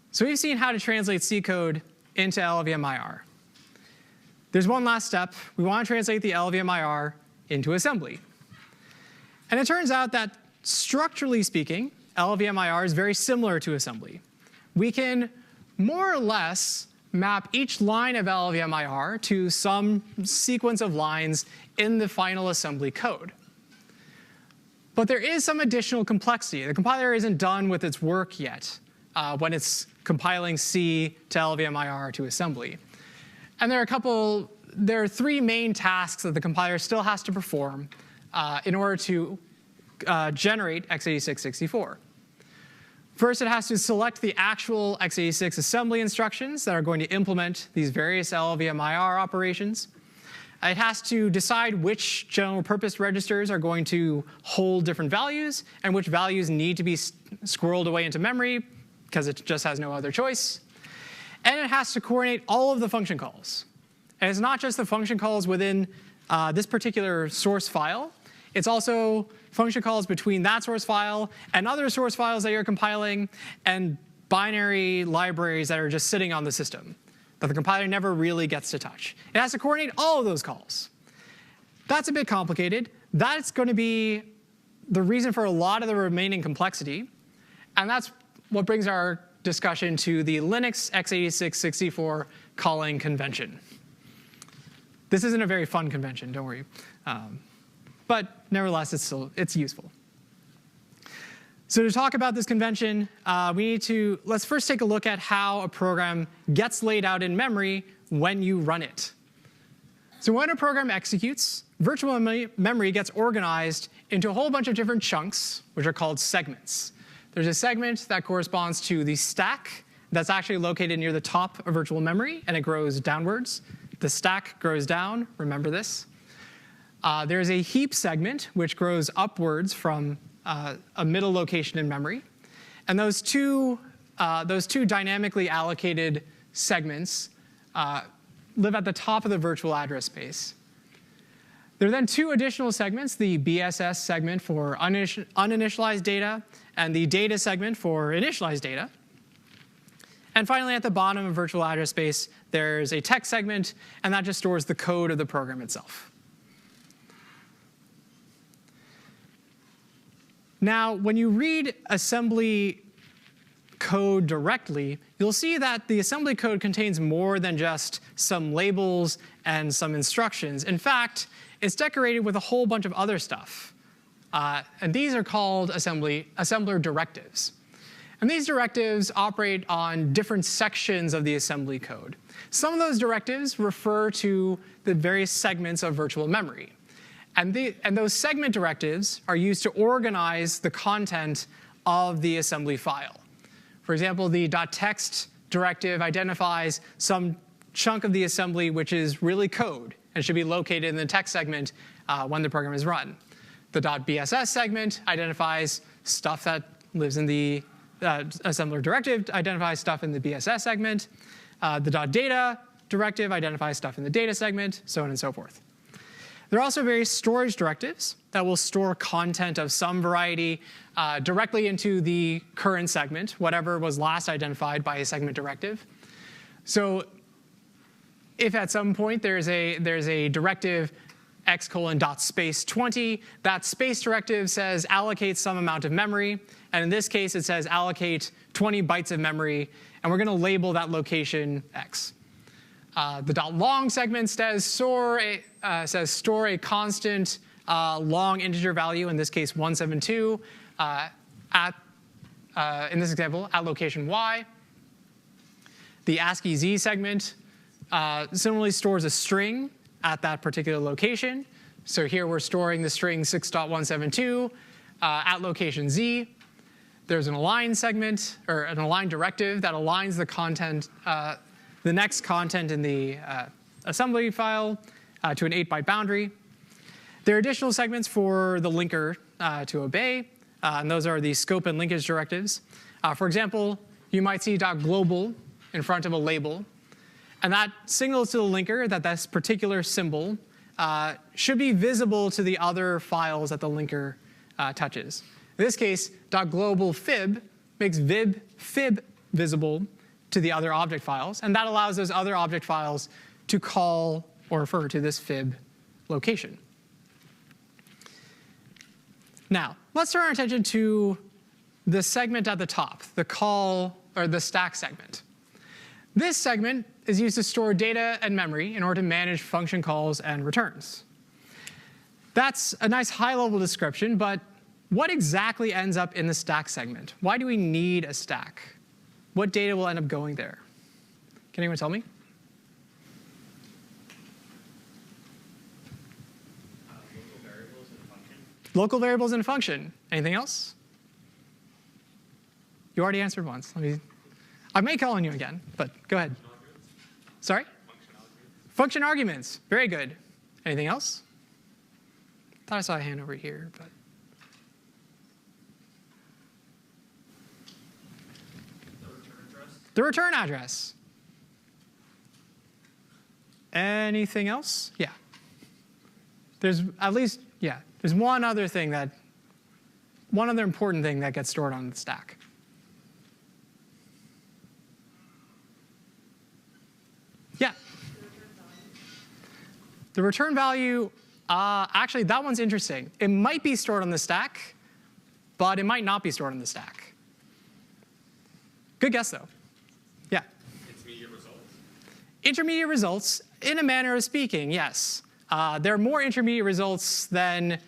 So we've seen how to translate C code into LLVM IR. There's one last step. We want to translate the LLVM IR into assembly. And it turns out that structurally speaking, LLVM IR is very similar to assembly. We can more or less map each line of LLVM IR to some sequence of lines in the final assembly code. But there is some additional complexity. The compiler isn't done with its work yet when it's compiling C to LLVM IR to assembly. And there are three main tasks that the compiler still has to perform in order to generate x86-64. First, it has to select the actual x86 assembly instructions that are going to implement these various LLVM IR operations. It has to decide which general purpose registers are going to hold different values and which values need to be squirreled away into memory because it just has no other choice. And it has to coordinate all of the function calls. And it's not just the function calls within this particular source file. It's also function calls between that source file and other source files that you're compiling and binary libraries that are just sitting on the system that the compiler never really gets to touch. It has to coordinate all of those calls. That's a bit complicated. That's going to be the reason for a lot of the remaining complexity. And that's what brings our discussion to the Linux x86-64 calling convention. This isn't a very fun convention, don't worry. But nevertheless, it's useful. So to talk about this convention, let's first take a look at how a program gets laid out in memory when you run it. So when a program executes, virtual memory gets organized into a whole bunch of different chunks, which are called segments. There's a segment that corresponds to the stack that's actually located near the top of virtual memory, and it grows downwards. The stack grows down, remember this. There's a heap segment, which grows upwards from a middle location in memory. And those two dynamically allocated segments live at the top of the virtual address space. There are then two additional segments, the BSS segment for uninitialized data and the data segment for initialized data. And finally, at the bottom of virtual address space, there's a text segment, and that just stores the code of the program itself. Now, when you read assembly code directly, you'll see that the assembly code contains more than just some labels and some instructions. In fact, it's decorated with a whole bunch of other stuff. And these are called assembler directives. And these directives operate on different sections of the assembly code. Some of those directives refer to the various segments of virtual memory. And those segment directives are used to organize the content of the assembly file. For example, the .text directive identifies some chunk of the assembly which is really code and should be located in the text segment when the program is run. The .bss segment identifies stuff that lives in the assembler directive, identifies stuff in the BSS segment. The .data directive identifies stuff in the data segment, so on and so forth. There are also various storage directives that will store content of some variety directly into the current segment, whatever was last identified by a segment directive. So if at some point there's a directive x:\space20, that space directive says allocate some amount of memory. And in this case, it says allocate 20 bytes of memory. And we're going to label that location x. The .long segment says store a constant long integer value, in this case 172, in this example, at location y. The ASCII Z segment similarly stores a string at that particular location. So here we're storing the string 6.172 at location z. There's an align segment, or an align directive that aligns the content, the next content in the assembly file to an 8-byte boundary. There are additional segments for the linker to obey, and those are the scope and linkage directives. For example, you might see .global in front of a label, and that signals to the linker that this particular symbol should be visible to the other files that the linker touches. In this case, .global fib makes fib visible to the other object files, and that allows those other object files to call or refer to this fib location. Now, let's turn our attention to the segment at the top, the call or the stack segment. This segment is used to store data and memory in order to manage function calls and returns. That's a nice high-level description, but what exactly ends up in the stack segment? Why do we need a stack? What data will end up going there? Can anyone tell me? Local variables in a function. Local variables in a function. Anything else? You already answered once. I may call on you again, but go ahead. Sorry? Function arguments. Very good. Anything else? Thought I saw a hand over here, but. The return address. Anything else? Yeah. There's at least, yeah, there's one other important thing that gets stored on the stack. Yeah. The return value, actually, that one's interesting. It might be stored on the stack, but it might not be stored on the stack. Good guess, though. Yeah? Intermediate results? Intermediate results, in a manner of speaking, yes. There are more intermediate results than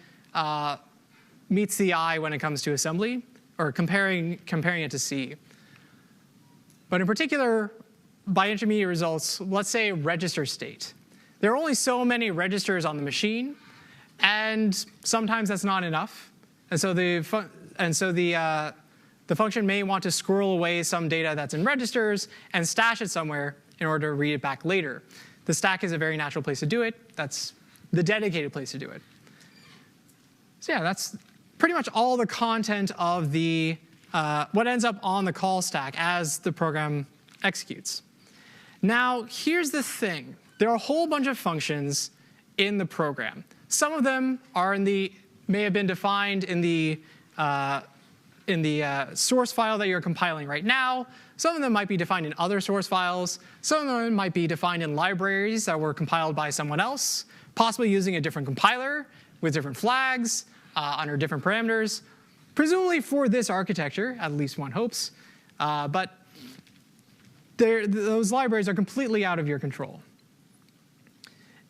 meets the eye when it comes to assembly, or comparing it to C. But in particular, by intermediate results, let's say register state. There are only so many registers on the machine, and sometimes that's not enough. And so the function may want to squirrel away some data that's in registers and stash it somewhere in order to read it back later. The stack is a very natural place to do it. That's the dedicated place to do it. So yeah, that's pretty much all the content of the what ends up on the call stack as the program executes. Now, here's the thing. There are a whole bunch of functions in the program. Some of them are may have been defined in the source file that you're compiling right now. Some of them might be defined in other source files. Some of them might be defined in libraries that were compiled by someone else, possibly using a different compiler with different flags under different parameters, presumably for this architecture, at least one hopes. But those libraries are completely out of your control.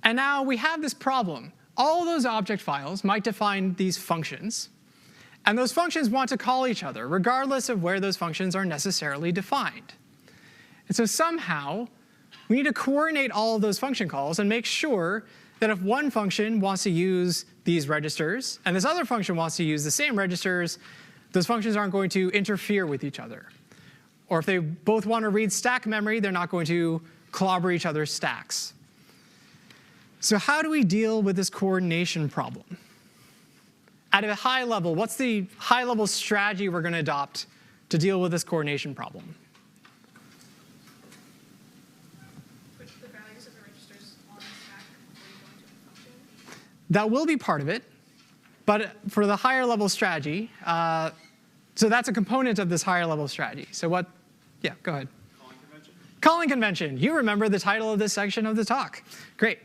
And now we have this problem. All those object files might define these functions. And those functions want to call each other, regardless of where those functions are necessarily defined. And so somehow, we need to coordinate all of those function calls and make sure that if one function wants to use these registers, and this other function wants to use the same registers, those functions aren't going to interfere with each other. Or if they both want to read stack memory, they're not going to clobber each other's stacks. So how do we deal with this coordination problem? At a high level, what's the high-level strategy we're going to adopt to deal with this coordination problem? Put the values of the registers on the stack before you go into the function. That will be part of it. But for the higher-level strategy, so that's a component of this higher-level strategy. So what? Yeah, go ahead. Calling convention? Calling convention. You remember the title of this section of the talk. Great.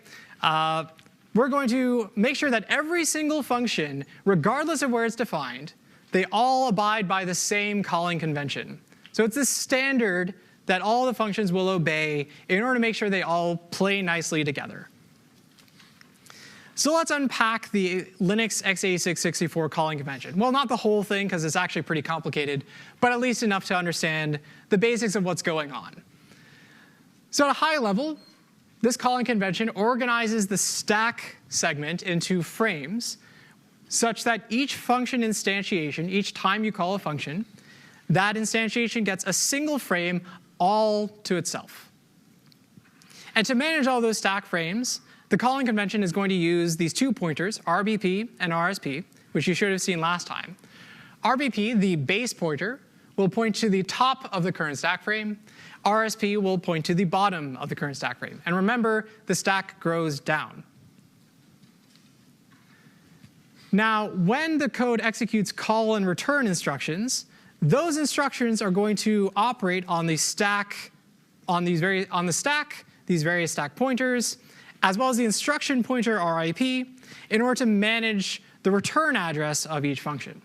We're going to make sure that every single function, regardless of where it's defined, they all abide by the same calling convention. So it's this standard that all the functions will obey in order to make sure they all play nicely together. So let's unpack the Linux x86-64 calling convention. Well, not the whole thing, because it's actually pretty complicated, but at least enough to understand the basics of what's going on. So at a high level, this calling convention organizes the stack segment into frames such that each function instantiation, each time you call a function, that instantiation gets a single frame all to itself. And to manage all those stack frames, the calling convention is going to use these two pointers, RBP and RSP, which you should have seen last time. RBP, the base pointer, will point to the top of the current stack frame. RSP will point to the bottom of the current stack frame. And remember, the stack grows down. Now, when the code executes call and return instructions, those instructions are going to operate on the stack, these various stack pointers, as well as the instruction pointer RIP, in order to manage the return address of each function.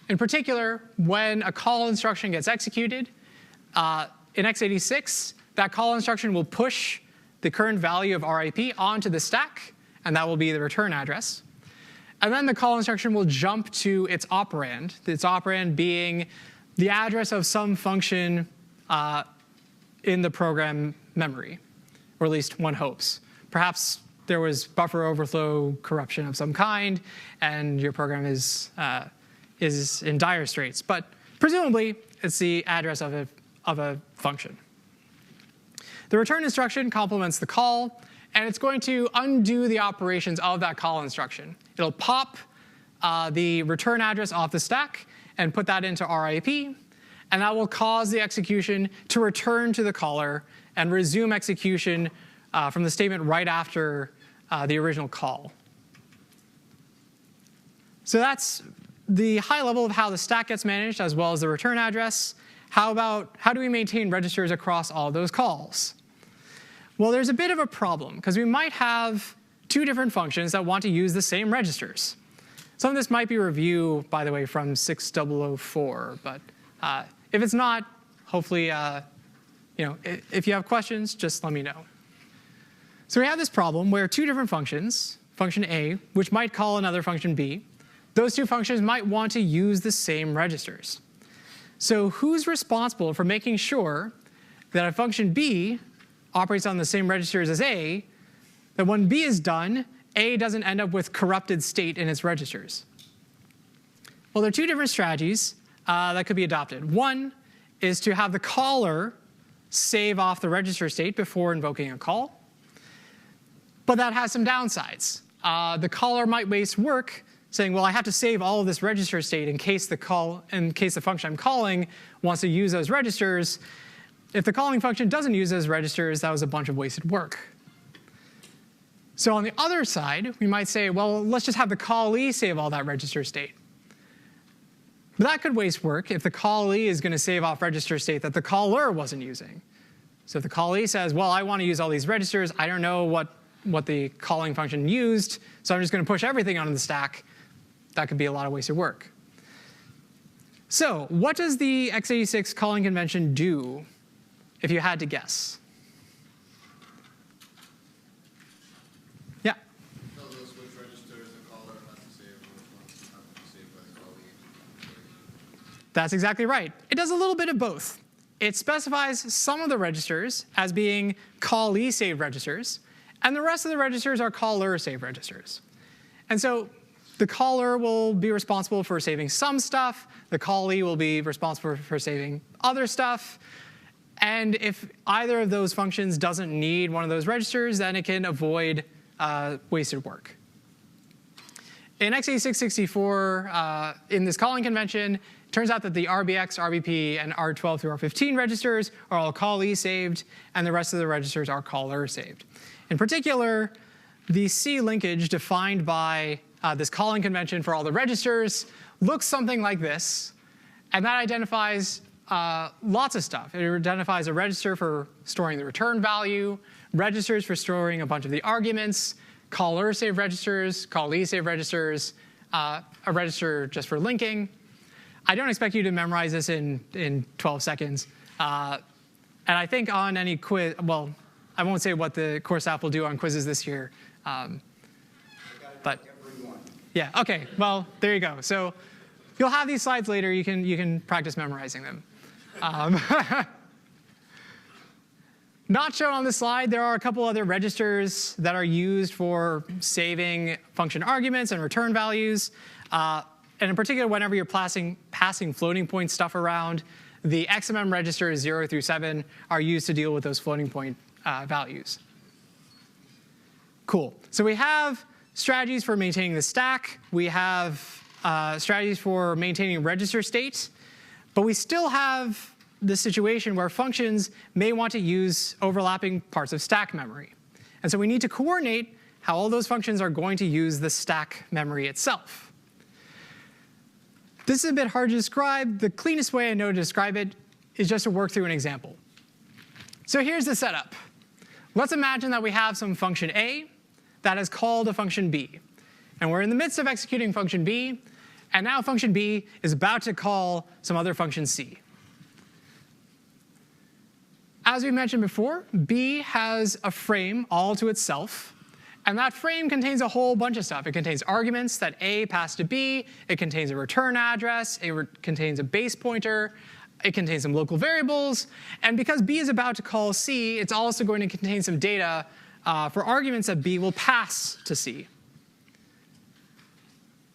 In particular, when a call instruction gets executed, in x86, that call instruction will push the current value of RIP onto the stack, and that will be the return address. And then the call instruction will jump to its operand being the address of some function in the program memory, or at least one hopes. Perhaps there was buffer overflow corruption of some kind, and your program is in dire straits. But presumably, it's the address of a function. The return instruction complements the call, and it's going to undo the operations of that call instruction. It'll pop the return address off the stack and put that into RIP, and that will cause the execution to return to the caller and resume execution from the statement right after the original call. So that's the high level of how the stack gets managed, as well as the return address. How do we maintain registers across all those calls? Well, there's a bit of a problem, because we might have two different functions that want to use the same registers. Some of this might be review, by the way, from 6004, but if it's not, hopefully, if you have questions, just let me know. So we have this problem where two different functions, function A, which might call another function B, those two functions might want to use the same registers. So who's responsible for making sure that a function B operates on the same registers as A, that when B is done, A doesn't end up with corrupted state in its registers? Well, there are two different strategies that could be adopted. One is to have the caller save off the register state before invoking a call. But that has some downsides. The caller might waste work saying, well, I have to save all of this register state in case the function I'm calling wants to use those registers. If the calling function doesn't use those registers, that was a bunch of wasted work. So on the other side, we might say, well, let's just have the callee save all that register state. But that could waste work if the callee is going to save off register state that the caller wasn't using. So if the callee says, well, I want to use all these registers, I don't know what the calling function used, so I'm just going to push everything onto the stack, that could be a lot of wasted work. So what does the x86 calling convention do, if you had to guess? Yeah? Tells us which registers the caller has to save or wants to have saved by the callee. That's exactly right. It does a little bit of both. It specifies some of the registers as being callee saved registers, and the rest of the registers are caller saved registers. And so the caller will be responsible for saving some stuff. The callee will be responsible for saving other stuff. And if either of those functions doesn't need one of those registers, then it can avoid wasted work. In x86-64, in this calling convention, it turns out that the RBX, RBP, and R12 through R15 registers are all callee saved, and the rest of the registers are caller saved. In particular, the C linkage defined by this calling convention for all the registers looks something like this. And that identifies lots of stuff. It identifies a register for storing the return value, registers for storing a bunch of the arguments, caller save registers, callee save registers, a register just for linking. I don't expect you to memorize this in 12 seconds. And I think on any quiz, well, I won't say what the core staff will do on quizzes this year. But yeah, OK, well, there you go. So you'll have these slides later. You can practice memorizing them. Not shown on this slide, there are a couple other registers that are used for saving function arguments and return values. And in particular, whenever you're passing floating point stuff around, the XMM registers 0 through 7 are used to deal with those floating point values. Cool. So we have strategies for maintaining the stack. We have strategies for maintaining register state. But we still have this situation where functions may want to use overlapping parts of stack memory. And so we need to coordinate how all those functions are going to use the stack memory itself. This is a bit hard to describe. The cleanest way I know to describe it is just to work through an example. So here's the setup. Let's imagine that we have some function A that has called a function B. And we're in the midst of executing function B. And now function B is about to call some other function C. As we mentioned before, B has a frame all to itself. And that frame contains a whole bunch of stuff. It contains arguments that A passed to B. It contains a return address. It contains a base pointer. It contains some local variables. And because B is about to call C, it's also going to contain some data for arguments that B will pass to C.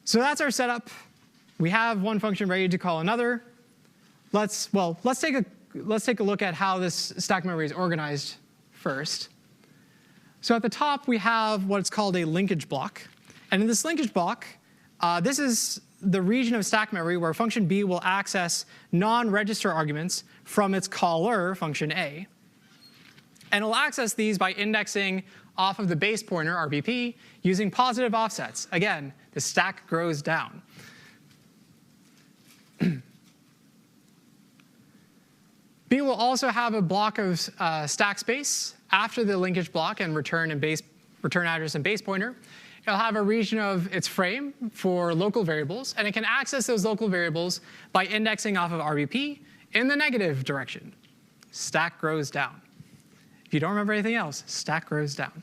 So that's our setup. We have one function ready to call another. Let's take a look at how this stack memory is organized first. So at the top, we have what's called a linkage block. And in this linkage block, this is the region of stack memory where function B will access non-register arguments from its caller, function A. And it'll access these by indexing off of the base pointer, RBP, using positive offsets. Again, the stack grows down. B will also have a block of stack space after the linkage block and return address and base pointer. It'll have a region of its frame for local variables, and it can access those local variables by indexing off of RBP in the negative direction. Stack grows down. If you don't remember anything else, stack grows down.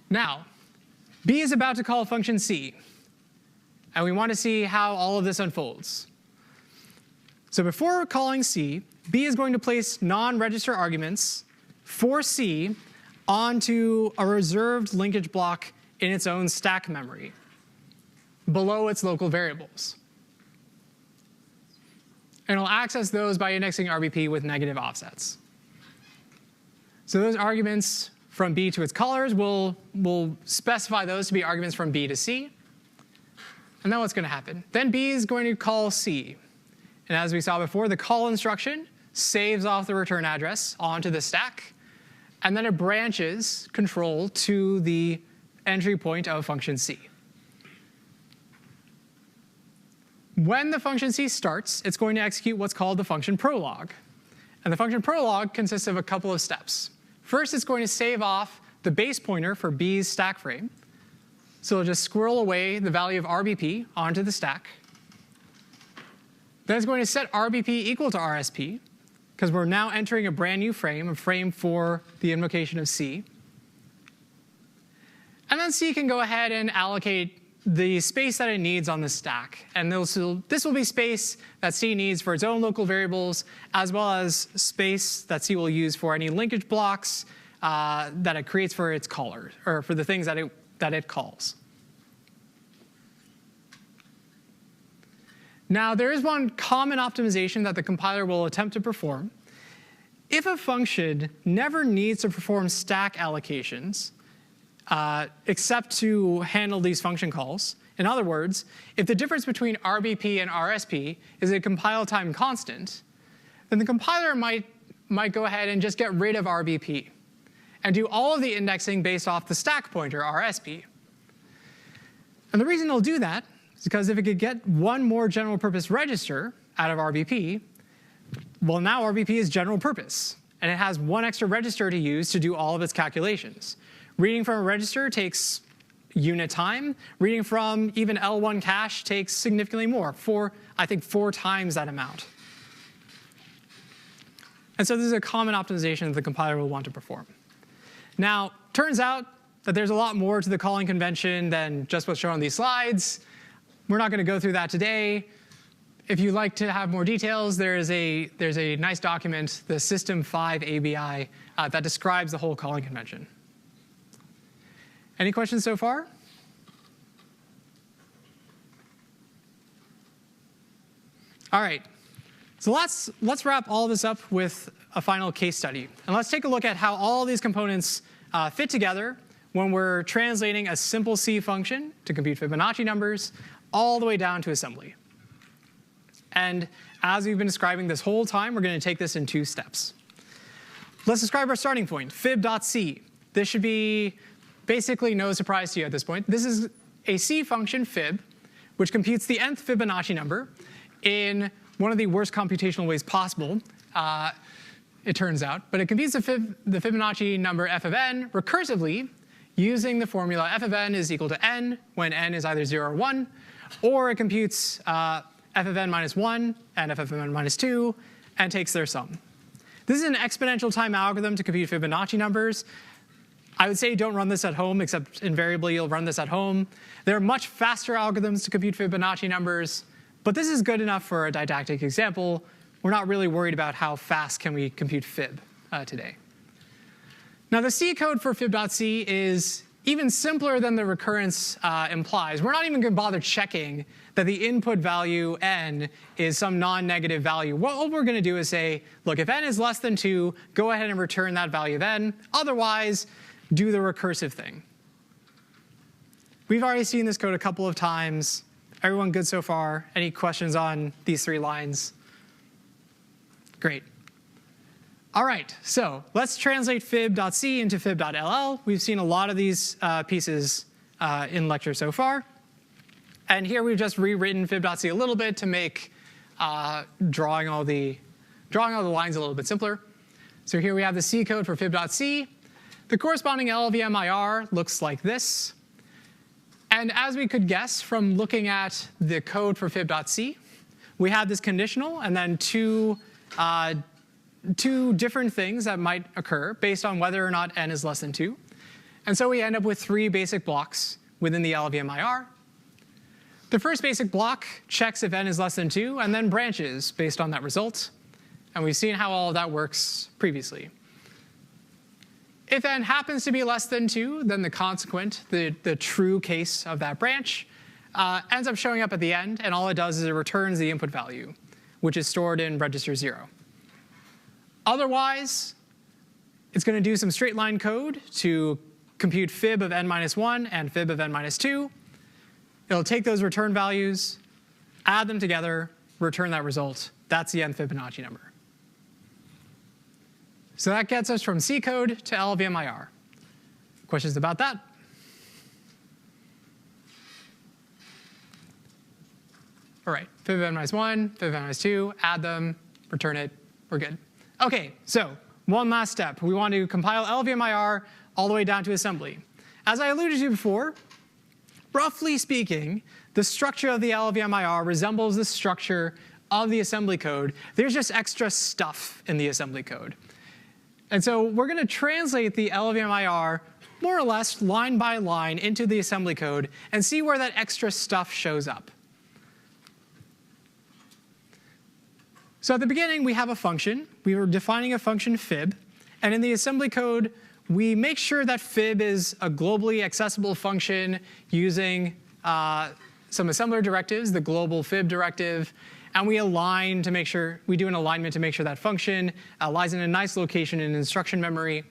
Now, B is about to call function C, and we want to see how all of this unfolds. So before calling C, B is going to place non-register arguments for C onto a reserved linkage block in its own stack memory below its local variables. And it'll access those by indexing RBP with negative offsets. So those arguments from B to its callers, we'll specify those to be arguments from B to C. And then what's going to happen? Then B is going to call C. And as we saw before, the call instruction saves off the return address onto the stack, and then it branches control to the entry point of function C. When the function C starts, it's going to execute what's called the function prologue. And the function prologue consists of a couple of steps. First, it's going to save off the base pointer for B's stack frame. So it'll just squirrel away the value of RBP onto the stack. Then it's going to set RBP equal to RSP, because we're now entering a brand new frame, a frame for the invocation of C. And then C can go ahead and allocate the space that it needs on the stack. And this will be space that C needs for its own local variables, as well as space that C will use for any linkage blocks that it creates for its caller, or for the things that it calls. Now, there is one common optimization that the compiler will attempt to perform. If a function never needs to perform stack allocations, except to handle these function calls. In other words, if the difference between RBP and RSP is a compile time constant, then the compiler might go ahead and just get rid of RBP and do all of the indexing based off the stack pointer, RSP. And the reason it'll do that is because if it could get one more general purpose register out of RBP, well, now RBP is general purpose, and it has one extra register to use to do all of its calculations. Reading from a register takes unit time. Reading from even L1 cache takes significantly more, I think 4 times that amount. And so this is a common optimization that the compiler will want to perform. Now, turns out that there's a lot more to the calling convention than just what's shown on these slides. We're not going to go through that today. If you'd like to have more details, there's a nice document, the System 5 ABI, that describes the whole calling convention. Any questions so far? All right. So let's wrap all this up with a final case study. And let's take a look at how all these components fit together when we're translating a simple C function to compute Fibonacci numbers all the way down to assembly. And as we've been describing this whole time, we're going to take this in 2 steps. Let's describe our starting point, fib.c. This should be basically no surprise to you at this point. This is a C function fib, which computes the nth Fibonacci number in one of the worst computational ways possible, it turns out. But it computes the Fibonacci number f of n recursively using the formula f of n is equal to n when n is either 0 or 1, or it computes f of n minus 1 and f of n minus 2 and takes their sum. This is an exponential time algorithm to compute Fibonacci numbers. I would say don't run this at home, except invariably you'll run this at home. There are much faster algorithms to compute Fibonacci numbers, but this is good enough for a didactic example. We're not really worried about how fast can we compute fib today. Now the C code for fib.c is even simpler than the recurrence implies. We're not even going to bother checking that the input value n is some non-negative value. What we're going to do is say, look, if n is less than 2, go ahead and return that value of n. Otherwise, do the recursive thing. We've already seen this code a couple of times. Everyone good so far? Any questions on these 3 lines? Great. All right, so let's translate fib.c into fib.ll. We've seen a lot of these pieces in lecture so far. And here we've just rewritten fib.c a little bit to make drawing all the lines a little bit simpler. So here we have the C code for fib.c. The corresponding LLVM IR looks like this. And as we could guess from looking at the code for fib.c, we have this conditional and then two different things that might occur based on whether or not n is less than 2. And so we end up with 3 basic blocks within the LLVM IR. The first basic block checks if n is less than 2 and then branches based on that result. And we've seen how all of that works previously. If n happens to be less than 2, then the consequent, the true case of that branch, ends up showing up at the end. And all it does is it returns the input value, which is stored in register 0. Otherwise, it's going to do some straight line code to compute fib of n-1 and fib of n-2. It'll take those return values, add them together, return that result. That's the n Fibonacci number. So that gets us from C code to LLVM IR. Questions about that? All right, fib of n-1, fib of n-2, add them, return it, we're good. OK, so one last step. We want to compile LLVM IR all the way down to assembly. As I alluded to before, roughly speaking, the structure of the LLVM IR resembles the structure of the assembly code. There's just extra stuff in the assembly code. And so we're going to translate the LLVM IR more or less line by line into the assembly code and see where that extra stuff shows up. So at the beginning, we have a function. We were defining a function fib. And in the assembly code, we make sure that fib is a globally accessible function using some assembler directives, the global fib directive. And we align to make sure, we do an alignment to make sure that function lies in a nice location in instruction memory.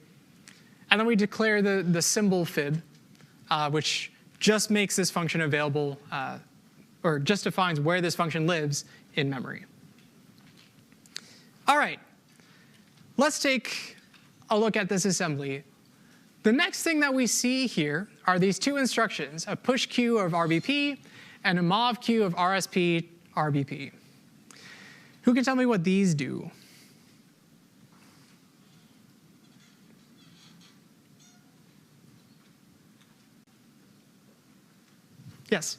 And then we declare the symbol fib, which just makes this function available, or just defines where this function lives in memory. All right, let's take a look at this assembly. The next thing that we see here are these 2 instructions, a push Q of RBP and a mov Q of RSP RBP. Who can tell me what these do? Yes?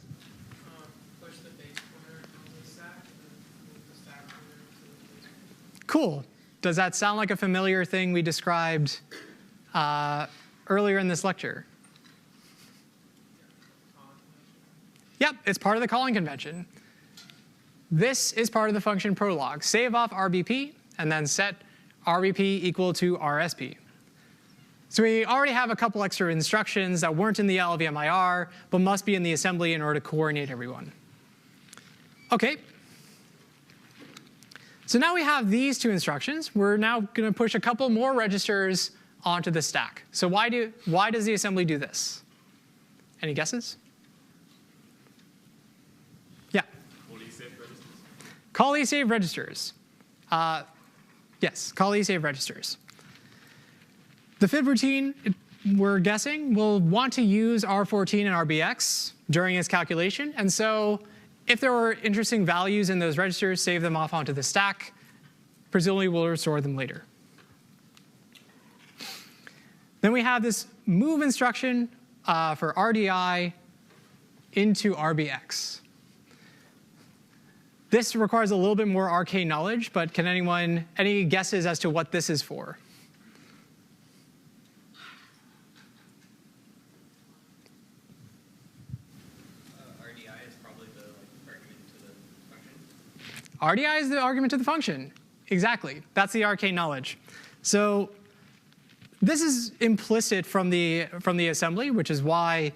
Push the base pointer on the stack and then move the stack pointer to the base pointer. Cool. Does that sound like a familiar thing we described earlier in this lecture? Yep, it's part of the calling convention. This is part of the function prolog. Save off RBP and then set RBP equal to RSP. So we already have a couple extra instructions that weren't in the LLVM IR, but must be in the assembly in order to coordinate everyone. OK. So now we have these 2 instructions. We're now going to push a couple more registers onto the stack. So why does the assembly do this? Any guesses? Yeah. Call save registers. Yes, call save registers. The fib routine, we're guessing, will want to use R14 and RBX during its calculation. And so if there are interesting values in those registers, save them off onto the stack. Presumably, we'll restore them later. Then we have this move instruction for RDI into RBX. This requires a little bit more arcane knowledge, but can anyone, any guesses as to what this is for? RDI is probably the argument to the function. RDI is the argument to the function. Exactly. That's the arcane knowledge. So this is implicit from the assembly, which is why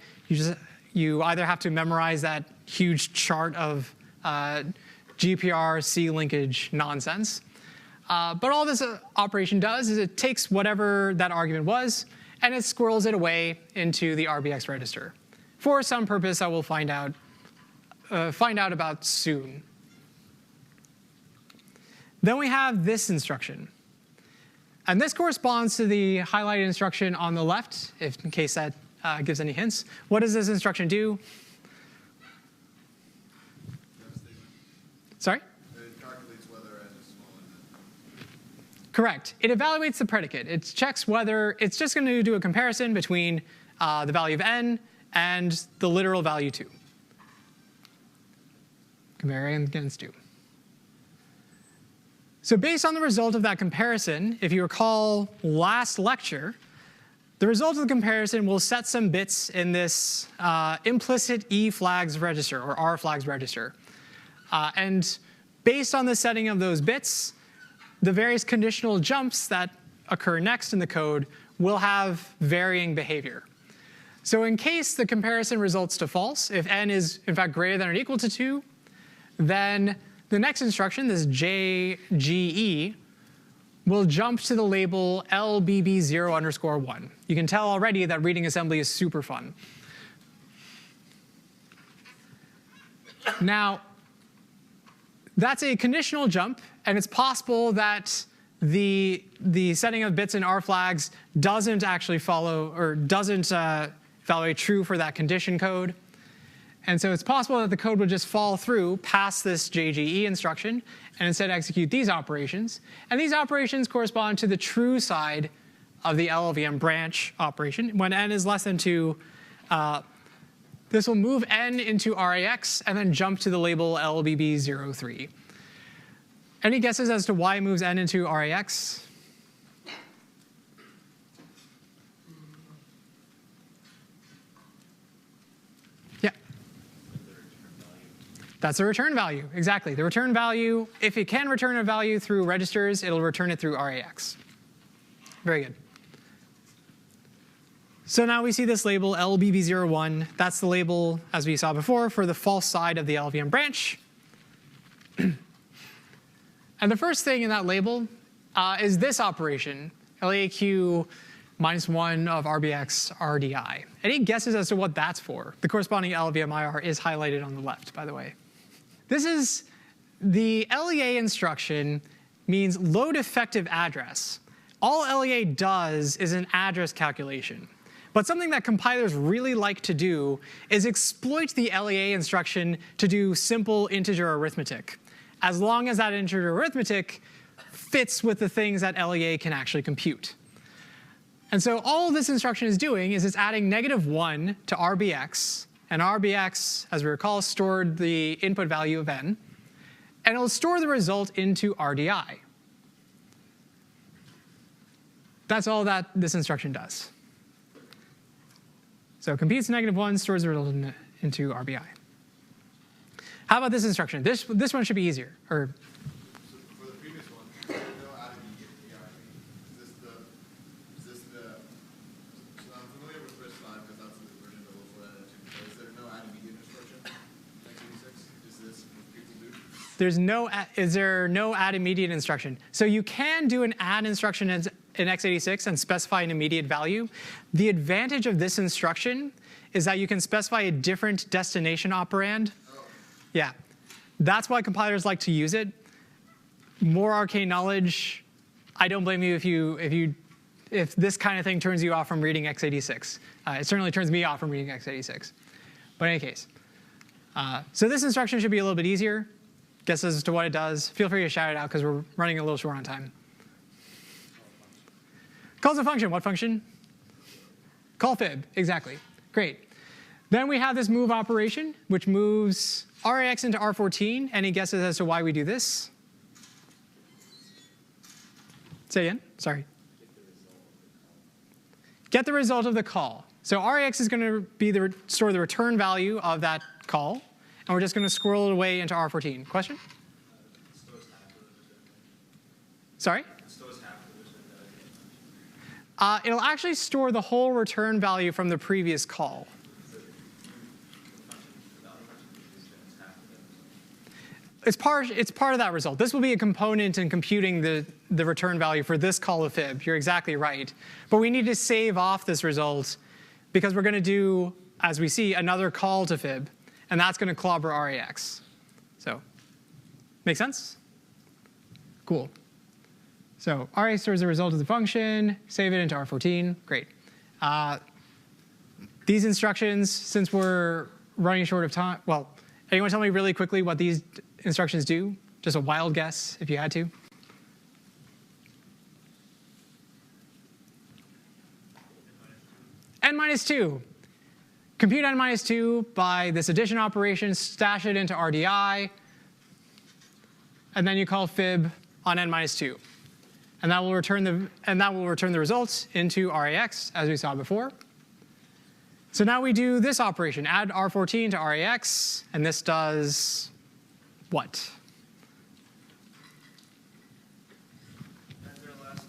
you either have to memorize that huge chart of GPR C linkage nonsense. But all this operation does is it takes whatever that argument was, and it squirrels it away into the RBX register for some purpose that we'll find out about soon. Then we have this instruction. And this corresponds to the highlighted instruction on the left, in case that gives any hints. What does this instruction do? Sorry? It calculates whether n is smaller than. Correct. It evaluates the predicate. It checks whether it's just going to do a comparison between the value of n and the literal value 2. Comparing against 2. So based on the result of that comparison, if you recall last lecture, the result of the comparison will set some bits in this implicit E flags register or R flags register. And based on the setting of those bits, the various conditional jumps that occur next in the code will have varying behavior. So in case the comparison results to false, if n is in fact greater than or equal to 2, then the next instruction, this JGE, will jump to the label LBB0_1. You can tell already that reading assembly is super fun. Now, that's a conditional jump, and it's possible that the setting of bits in R flags doesn't actually follow, or doesn't evaluate true for that condition code. And so it's possible that the code would just fall through past this JGE instruction and instead execute these operations. And these operations correspond to the true side of the LLVM branch operation. When n is less than 2, this will move n into RAX and then jump to the label LBB03. Any guesses as to why it moves n into RAX? Yeah. That's the return value, exactly. The return value, if it can return a value through registers, it'll return it through RAX. Very good. So now we see this label LBB01. That's the label, as we saw before, for the false side of the LLVM branch. And the first thing in that label is this operation, LAQ -1 of RBX RDI. Any guesses as to what that's for? The corresponding LLVM IR is highlighted on the left, by the way. This is the LEA instruction means load effective address. All LEA does is an address calculation. But something that compilers really like to do is exploit the LEA instruction to do simple integer arithmetic, as long as that integer arithmetic fits with the things that LEA can actually compute. And so all this instruction is doing is it's adding -1 to RBX. And RBX, as we recall, stored the input value of n. And it'll store the result into RDI. That's all that this instruction does. So computes -1, stores the result into RBI. How about this instruction? This one should be easier. Or So for the previous one, there's no add immediate AR. Is this the so I'm familiar with verse 5 because that's the version that will flow out to. But is there no add immediate instruction in x86? Is this what people do? is there no add immediate instruction? So you can do an add instruction in x86 and specify an immediate value. The advantage of this instruction is that you can specify a different destination operand. Yeah, that's why compilers like to use it. More arcane knowledge. I don't blame you if this kind of thing turns you off from reading x86. It certainly turns me off from reading x86. But in any case, so this instruction should be a little bit easier. Guess as to what it does. Feel free to shout it out because we're running a little short on time. Calls a function. What function? Call fib. Exactly. Great. Then we have this move operation, which moves RAX into R14. Any guesses as to why we do this? Say again? Sorry. Get the result of the call. So RAX is going to be store the return value of that call. And we're just going to squirrel it away into R14. Question? Sorry? It'll actually store the whole return value from the previous call. It's part of that result. This will be a component in computing the return value for this call of fib. You're exactly right. But we need to save off this result because we're going to do, as we see, another call to fib. And that's going to clobber RAX. So, make sense? Cool. So RAX stores the result of the function, save it into R14. Great. These instructions, since we're running short of time, well, anyone tell me really quickly what these instructions do? Just a wild guess, if you had to. n-2. Compute n-2 by this addition operation, stash it into RDI, and then you call fib on n-2. And that will return the results into RAX, as we saw before. So now we do this operation, add R14 to RAX, and this does what? That's our last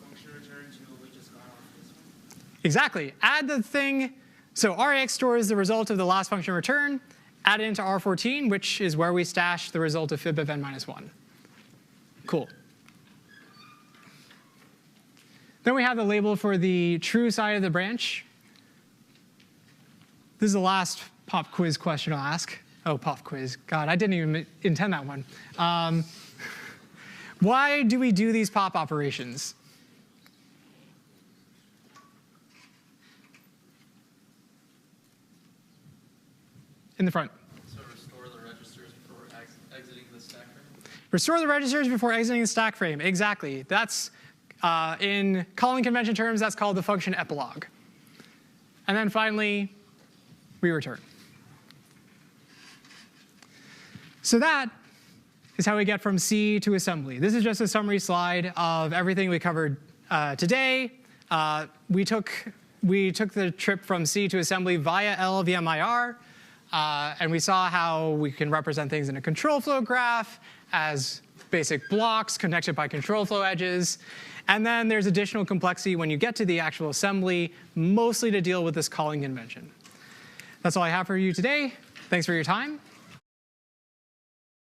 function return to what we just got off this one. Exactly. Add the thing. So RAX stores the result of the last function return, add it into R14, which is where we stash the result of fib of n-1. Cool. Then we have the label for the true side of the branch. This is the last pop quiz question I'll ask. Oh, pop quiz. God, I didn't even intend that one. Why do we do these pop operations? In the front. So restore the registers before exiting the stack frame? Restore the registers before exiting the stack frame. Exactly. That's, in calling convention terms, that's called the function epilogue. And then finally, we return. So that is how we get from C to assembly. This is just a summary slide of everything we covered today. We took the trip from C to assembly via LLVM IR. And we saw how we can represent things in a control flow graph as basic blocks connected by control flow edges. And then there's additional complexity when you get to the actual assembly, mostly to deal with this calling convention. That's all I have for you today. Thanks for your time.